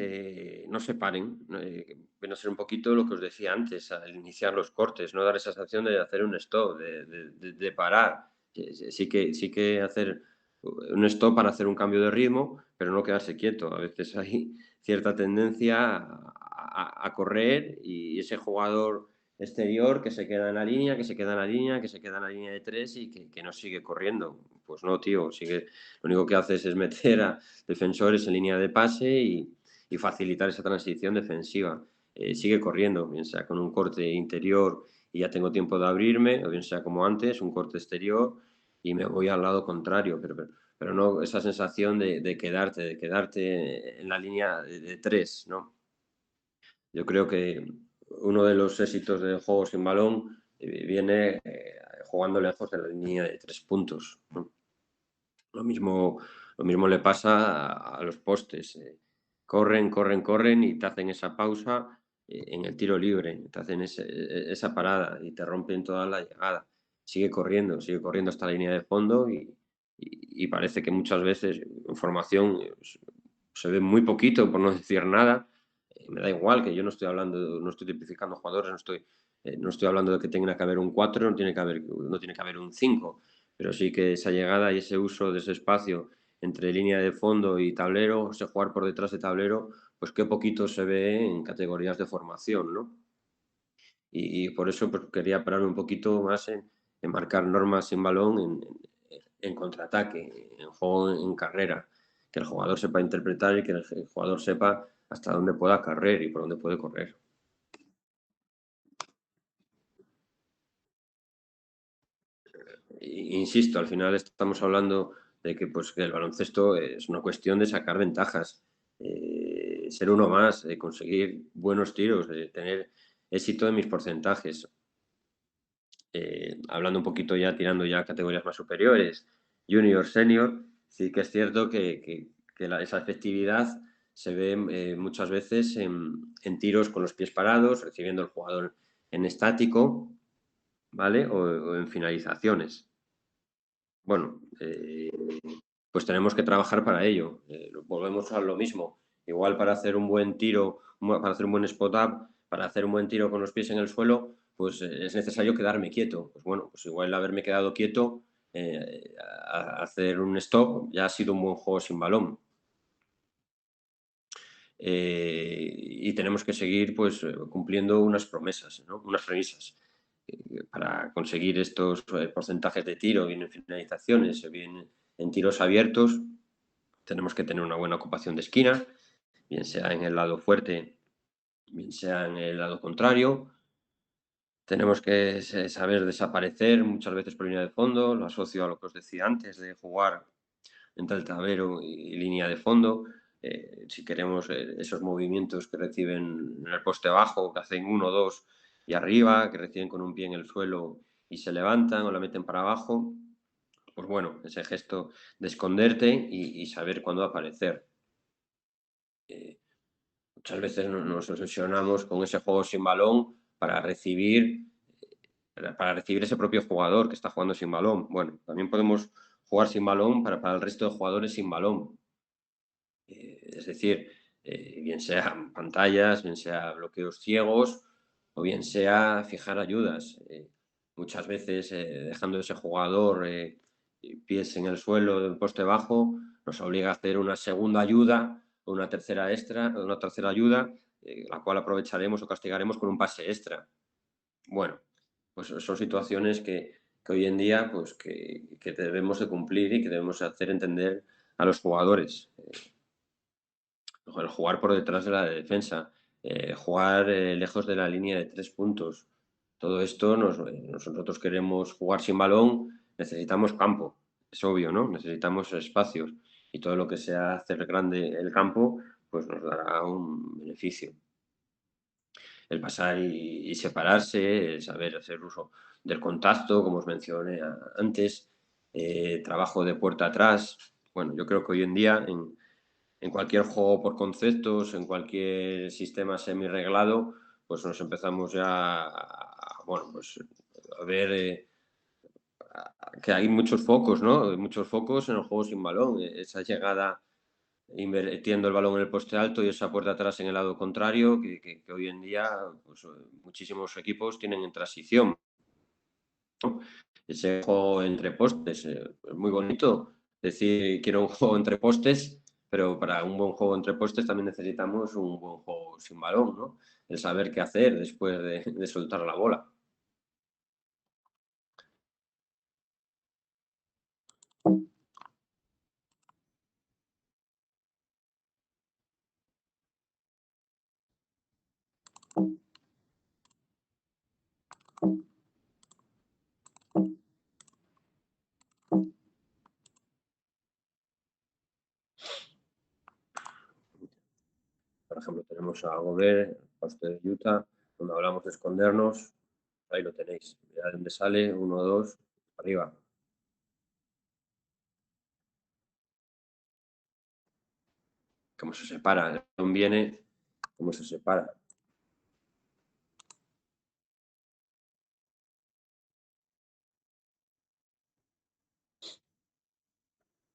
no se paren. Viene a ser un poquito lo que os decía antes, al iniciar los cortes, no dar esa sensación de hacer un stop, de parar. Sí que hacer un stop para hacer un cambio de ritmo, pero no quedarse quieto. A veces hay cierta tendencia a correr y ese jugador exterior que se queda en la línea, que se queda en la línea, que se queda en la línea de tres y que no sigue corriendo. Pues no, tío, sigue, lo único que haces es meter a defensores en línea de pase y facilitar esa transición defensiva. Sigue corriendo, bien sea con un corte interior y ya tengo tiempo de abrirme, o bien sea como antes, un corte exterior y me voy al lado contrario, pero no esa sensación de quedarte en la línea de tres, ¿no? Yo creo que uno de los éxitos del juego sin balón viene jugando lejos de la línea de 3 puntos, ¿no? Lo mismo, lo mismo le pasa a los postes. Corren y te hacen esa pausa en el tiro libre, te hacen esa parada y te rompen toda la llegada. Sigue corriendo hasta la línea de fondo y parece que muchas veces en formación se ve muy poquito, por no decir nada. Me da igual que yo no estoy hablando, no estoy tipificando jugadores, no estoy hablando de que tenga que haber un 4, no tiene que haber un 5, pero sí que esa llegada y ese uso de ese espacio entre línea de fondo y tablero, ese jugar por detrás de tablero, pues qué poquito se ve en categorías de formación, ¿no? Y por eso pues, quería pararme un poquito más en marcar normas sin balón en contraataque, en juego en carrera, que el jugador sepa interpretar y que el jugador sepa hasta dónde pueda correr y por dónde puede correr. Insisto, al final estamos hablando de que, pues, que el baloncesto es una cuestión de sacar ventajas, ser uno más, conseguir buenos tiros, tener éxito en mis porcentajes. Hablando un poquito ya, tirando ya a categorías más superiores, junior, senior, sí que es cierto que esa efectividad se ve muchas veces tiros con los pies parados, recibiendo el jugador en estático, ¿vale? O en finalizaciones. Bueno, pues tenemos que trabajar para ello. Volvemos a lo mismo. Igual para hacer un buen tiro, para hacer un buen spot-up, para hacer un buen tiro con los pies en el suelo, pues es necesario quedarme quieto. Pues bueno, pues igual haberme quedado quieto, hacer un stop, ya ha sido un buen juego sin balón. Y tenemos que seguir pues cumpliendo unas promesas, ¿no? Unas premisas para conseguir estos porcentajes de tiro, bien en finalizaciones, bien en tiros abiertos. Tenemos que tener una buena ocupación de esquina, bien sea en el lado fuerte, bien sea en el lado contrario. Tenemos que saber desaparecer muchas veces por línea de fondo, lo asocio a lo que os decía antes de jugar entre el tablero y línea de fondo. Si queremos esos movimientos que reciben en el poste bajo, que hacen 1, 2 y arriba, que reciben con un pie en el suelo y se levantan o la meten para abajo, pues bueno, ese gesto de esconderte y saber cuándo aparecer. Muchas veces nos obsesionamos con ese juego sin balón para recibir ese propio jugador que está jugando sin balón. Bueno, también podemos jugar sin balón para el resto de jugadores sin balón. Es decir, bien sean pantallas, bien sea bloqueos ciegos o bien sea fijar ayudas. Muchas veces dejando ese jugador pies en el suelo del poste bajo nos obliga a hacer una segunda ayuda o una tercera ayuda, la cual aprovecharemos o castigaremos con un pase extra. Bueno, pues son situaciones que hoy en día pues que debemos de cumplir y que debemos hacer entender a los jugadores. El jugar por detrás de la defensa, jugar lejos de la línea de 3 puntos. Todo esto nosotros queremos jugar sin balón, necesitamos campo, es obvio, ¿no? Necesitamos espacios y todo lo que sea hacer grande el campo, pues nos dará un beneficio. El pasar y separarse, el saber hacer uso del contacto, como os mencioné antes, trabajo de puerta atrás. Bueno, yo creo que hoy en día en cualquier juego por conceptos, en cualquier sistema semi-reglado, pues nos empezamos ya bueno, pues a ver que hay muchos focos, ¿no? Muchos focos en el juego sin balón. Esa llegada invirtiendo el balón en el poste alto y esa puerta atrás en el lado contrario, que hoy en día pues, muchísimos equipos tienen en transición, ¿no? Ese juego entre postes, es muy bonito decir quiero un juego entre postes, pero para un buen juego entre postes también necesitamos un buen juego sin balón, ¿no? El saber qué hacer después de soltar la bola. Por ejemplo, tenemos a Gobert, poste de Utah, cuando hablamos de escondernos, ahí lo tenéis. Mirad dónde sale, 1, 2, arriba. Cómo se separa, el balón viene, cómo se separa.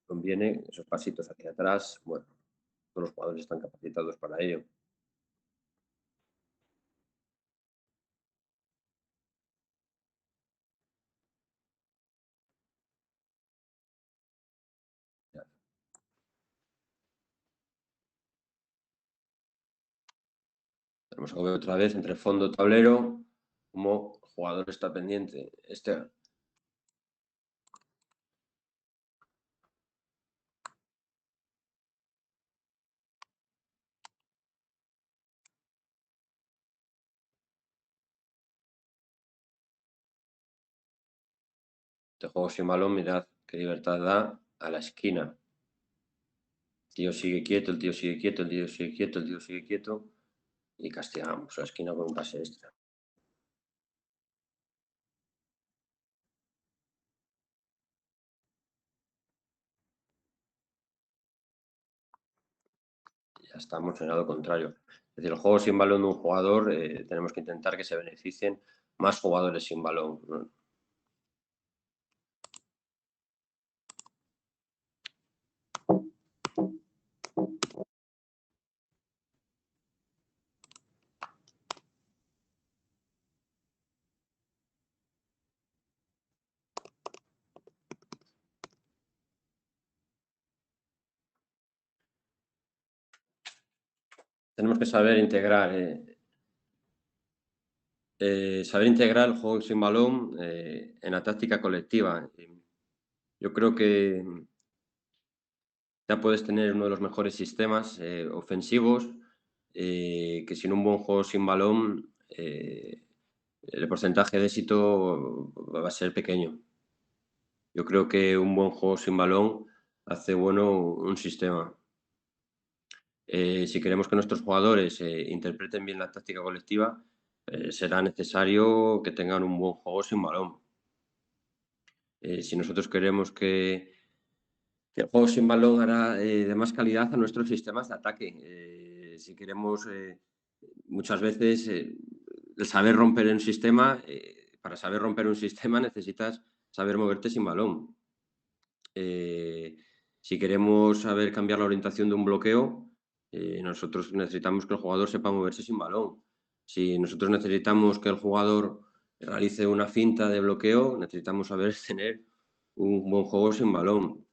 Conviene esos pasitos hacia atrás, bueno, todos los jugadores están capacitados para ello. Tenemos que ver otra vez entre fondo tablero, como jugador está pendiente. Este juego sin balón, mirad qué libertad da a la esquina. El tío sigue quieto, el tío sigue quieto, el tío sigue quieto, el tío sigue quieto y castigamos a la esquina con un pase extra. Ya estamos en el lado contrario. Es decir, el juego sin balón de un jugador, tenemos que intentar que se beneficien más jugadores sin balón, ¿no? Tenemos que saber integrar el juego sin balón en la táctica colectiva. Yo creo que ya puedes tener uno de los mejores sistemas ofensivos, que sin un buen juego sin balón el porcentaje de éxito va a ser pequeño. Yo creo que un buen juego sin balón hace bueno un sistema. Si queremos que nuestros jugadores interpreten bien la táctica colectiva, será necesario que tengan un buen juego sin balón. Si nosotros queremos que el juego sin balón hará de más calidad a nuestros sistemas de ataque. Si queremos, muchas veces, el saber romper un sistema, para saber romper un sistema necesitas saber moverte sin balón. Si queremos saber cambiar la orientación de un bloqueo, nosotros necesitamos que el jugador sepa moverse sin balón. Si nosotros necesitamos que el jugador realice una finta de bloqueo, necesitamos saber tener un buen juego sin balón.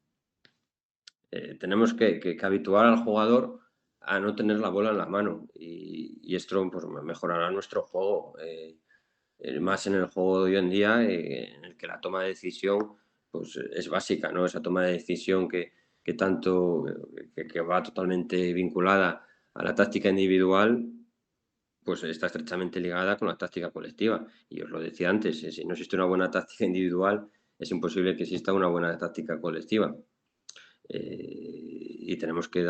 Tenemos que habituar al jugador a no tener la bola en la mano y esto pues, mejorará nuestro juego. Más en el juego de hoy en día, en el que la toma de decisión pues, es básica, ¿no? Esa toma de decisión que tanto, que va totalmente vinculada a la táctica individual, pues está estrechamente ligada con la táctica colectiva. Y os lo decía antes, si no existe una buena táctica individual, es imposible que exista una buena táctica colectiva. Y tenemos que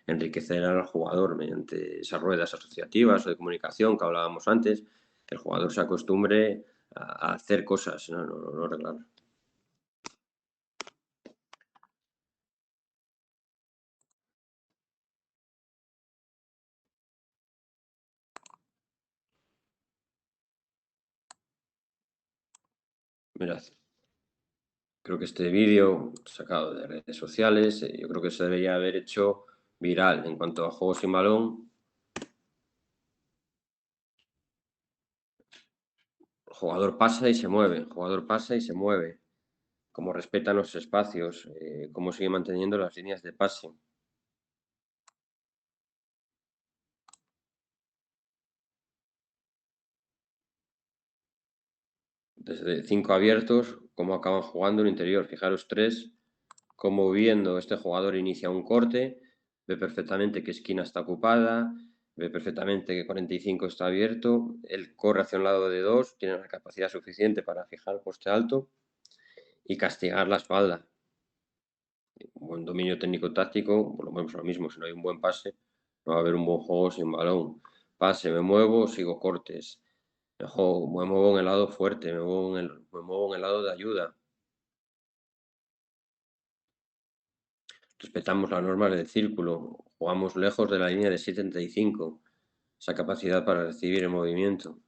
enriquecer al jugador mediante esas ruedas asociativas o de comunicación que hablábamos antes, que el jugador se acostumbre a hacer cosas, no arreglar. Mirad, creo que este vídeo sacado de redes sociales, yo creo que se debería haber hecho viral en cuanto a juegos sin balón. El jugador pasa y se mueve, el jugador pasa y se mueve, cómo respetan los espacios, cómo sigue manteniendo las líneas de pase. Desde 5 abiertos, cómo acaban jugando en interior. Fijaros, 3, cómo viendo este jugador inicia un corte, ve perfectamente qué esquina está ocupada, ve perfectamente que 45 está abierto, él corre hacia un lado de 2, tiene la capacidad suficiente para fijar el poste alto y castigar la espalda. Un buen dominio técnico-táctico, por lo menos lo mismo, si no hay un buen pase, no va a haber un buen juego sin balón. Pase, me muevo, sigo cortes. Me muevo en el lado fuerte, me muevo en el lado de ayuda. Respetamos las normas del círculo, jugamos lejos de la línea de 75, esa capacidad para recibir el movimiento.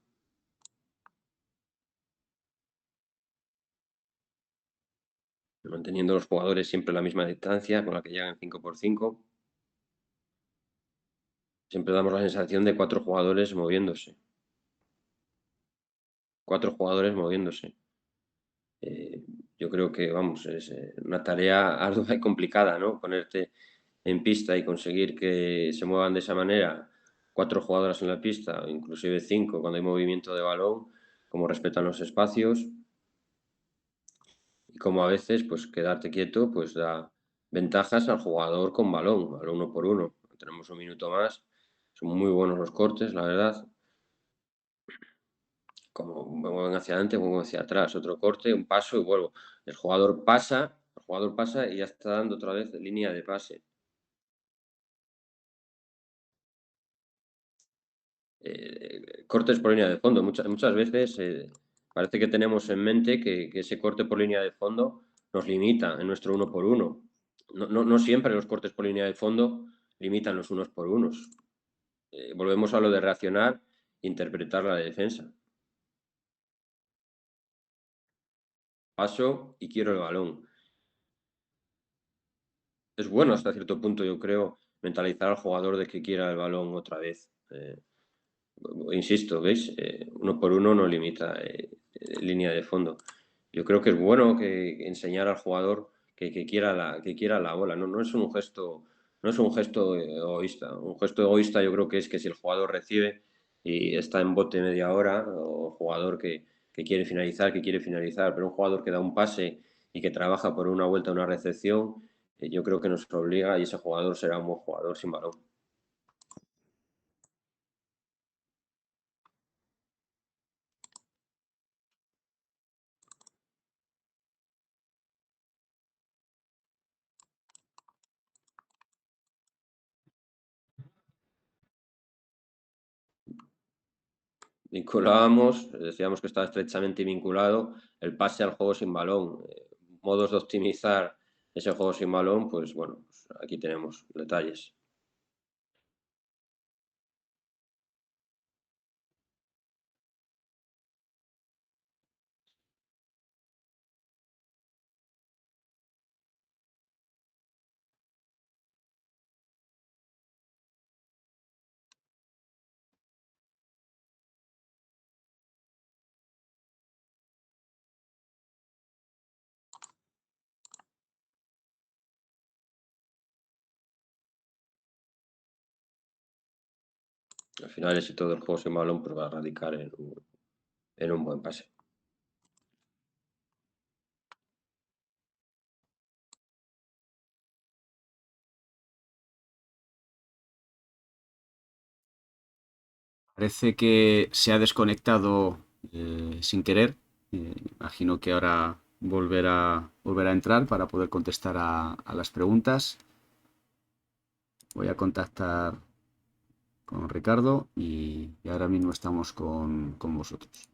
Manteniendo los jugadores siempre la misma distancia con la que llegan 5x5. Siempre damos la sensación de 4 jugadores moviéndose. 4 jugadores moviéndose. Yo creo que, vamos, es una tarea ardua y complicada, ¿no? Ponerte en pista y conseguir que se muevan de esa manera 4 jugadoras en la pista, inclusive 5 cuando hay movimiento de balón, cómo respetan los espacios y cómo a veces, pues, quedarte quieto, pues, da ventajas al jugador con balón, al 1 por 1. Tenemos un minuto más, son muy buenos los cortes, la verdad. Como me mueven hacia adelante, me mueven hacia atrás, otro corte, un paso y vuelvo. El jugador pasa y ya está dando otra vez línea de pase. Cortes por línea de fondo. Muchas veces parece que tenemos en mente que ese corte por línea de fondo nos limita en nuestro 1 por 1. No siempre los cortes por línea de fondo limitan los unos por unos. Volvemos a lo de reaccionar e interpretar la defensa. Paso y quiero el balón. Es bueno hasta cierto punto, yo creo, mentalizar al jugador de que quiera el balón otra vez. Insisto, ¿veis? 1 por 1 no limita línea de fondo. Yo creo que es bueno que enseñar al jugador que quiera la bola. No es un gesto, no es un gesto egoísta. Un gesto egoísta yo creo que es que si el jugador recibe y está en bote media hora, o jugador que quiere finalizar, pero un jugador que da un pase y que trabaja por una vuelta, una recepción, yo creo que nos obliga y ese jugador será un buen jugador sin balón. vinculábamos, decíamos que estaba estrechamente vinculado el pase al juego sin balón. Modos de optimizar ese juego sin balón, pues bueno, pues aquí tenemos detalles. Al final el éxito del juego sin balón pues, va a radicar en un buen pase. Parece que se ha desconectado sin querer. Imagino que ahora volverá a entrar para poder contestar a las preguntas. Voy a contactar con Ricardo y ahora mismo estamos con vosotros.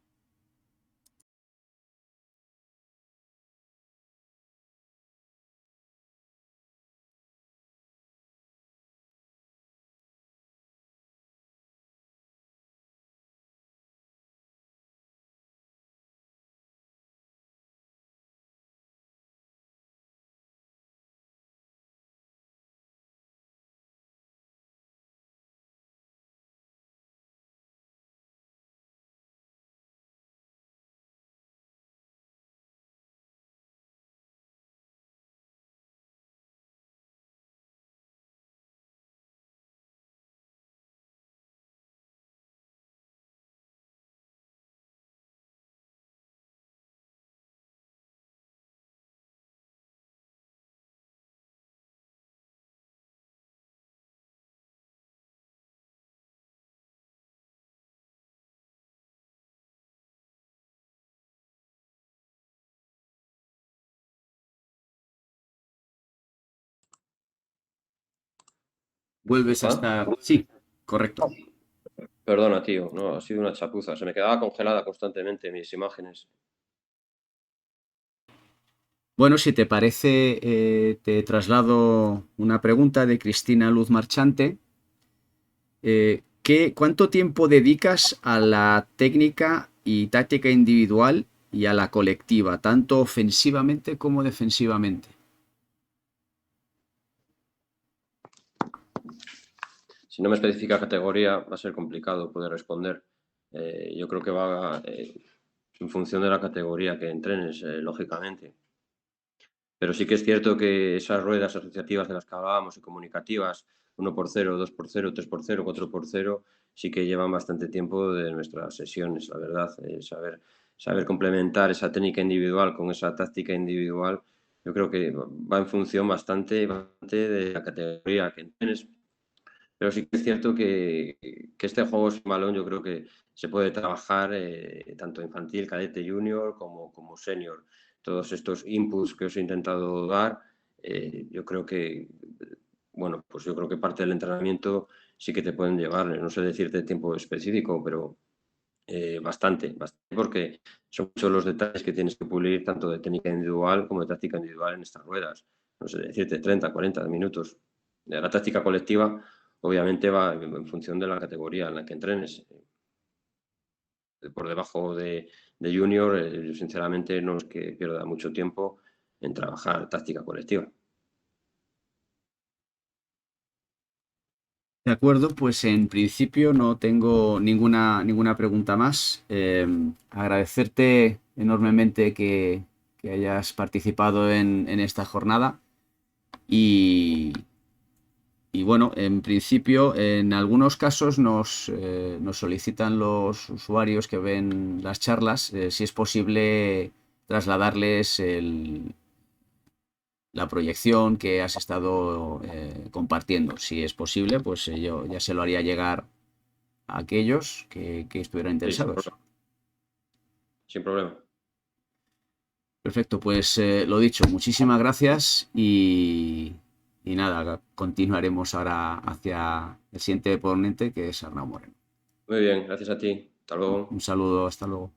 Vuelves a ¿Ah? estar... Sí, correcto. Perdona, tío, no, ha sido una chapuza. Se me quedaba congelada constantemente mis imágenes. Bueno, si te parece, te traslado una pregunta de Cristina Luz Marchante. ¿Cuánto tiempo dedicas a la técnica y táctica individual y a la colectiva, tanto ofensivamente como defensivamente? Si no me especifica categoría, va a ser complicado poder responder. Yo creo que va en función de la categoría que entrenes, lógicamente. Pero sí que es cierto que esas ruedas asociativas de las que hablábamos y comunicativas, 1x0, 2x0, 3x0, 4x0, sí que llevan bastante tiempo de nuestras sesiones, la verdad. Saber complementar esa técnica individual con esa táctica individual, yo creo que va en función bastante de la categoría que entrenes. Pero sí que es cierto que este juego sin balón yo creo que se puede trabajar tanto infantil, cadete, junior como senior. Todos estos inputs que os he intentado dar, yo creo que, bueno, pues yo creo que parte del entrenamiento sí que te pueden llevar, no sé decirte tiempo específico, pero bastante, porque son muchos los detalles que tienes que pulir tanto de técnica individual como de táctica individual en estas ruedas. No sé decirte 30, 40 minutos. De la táctica colectiva, obviamente, va en función de la categoría en la que entrenes. Por debajo de junior, yo sinceramente no es que pierda mucho tiempo en trabajar táctica colectiva. De acuerdo, pues en principio no tengo ninguna pregunta más. Agradecerte enormemente que hayas participado en esta jornada y, y bueno, en principio, en algunos casos nos solicitan los usuarios que ven las charlas si es posible trasladarles la proyección que has estado compartiendo. Si es posible, pues yo ya se lo haría llegar a aquellos que estuvieran Sí, interesados. sin problema. Perfecto, pues lo dicho, muchísimas gracias y nada, continuaremos ahora hacia el siguiente ponente que es Arnau Moreno. Muy bien, gracias a ti. Hasta luego. Un saludo, hasta luego.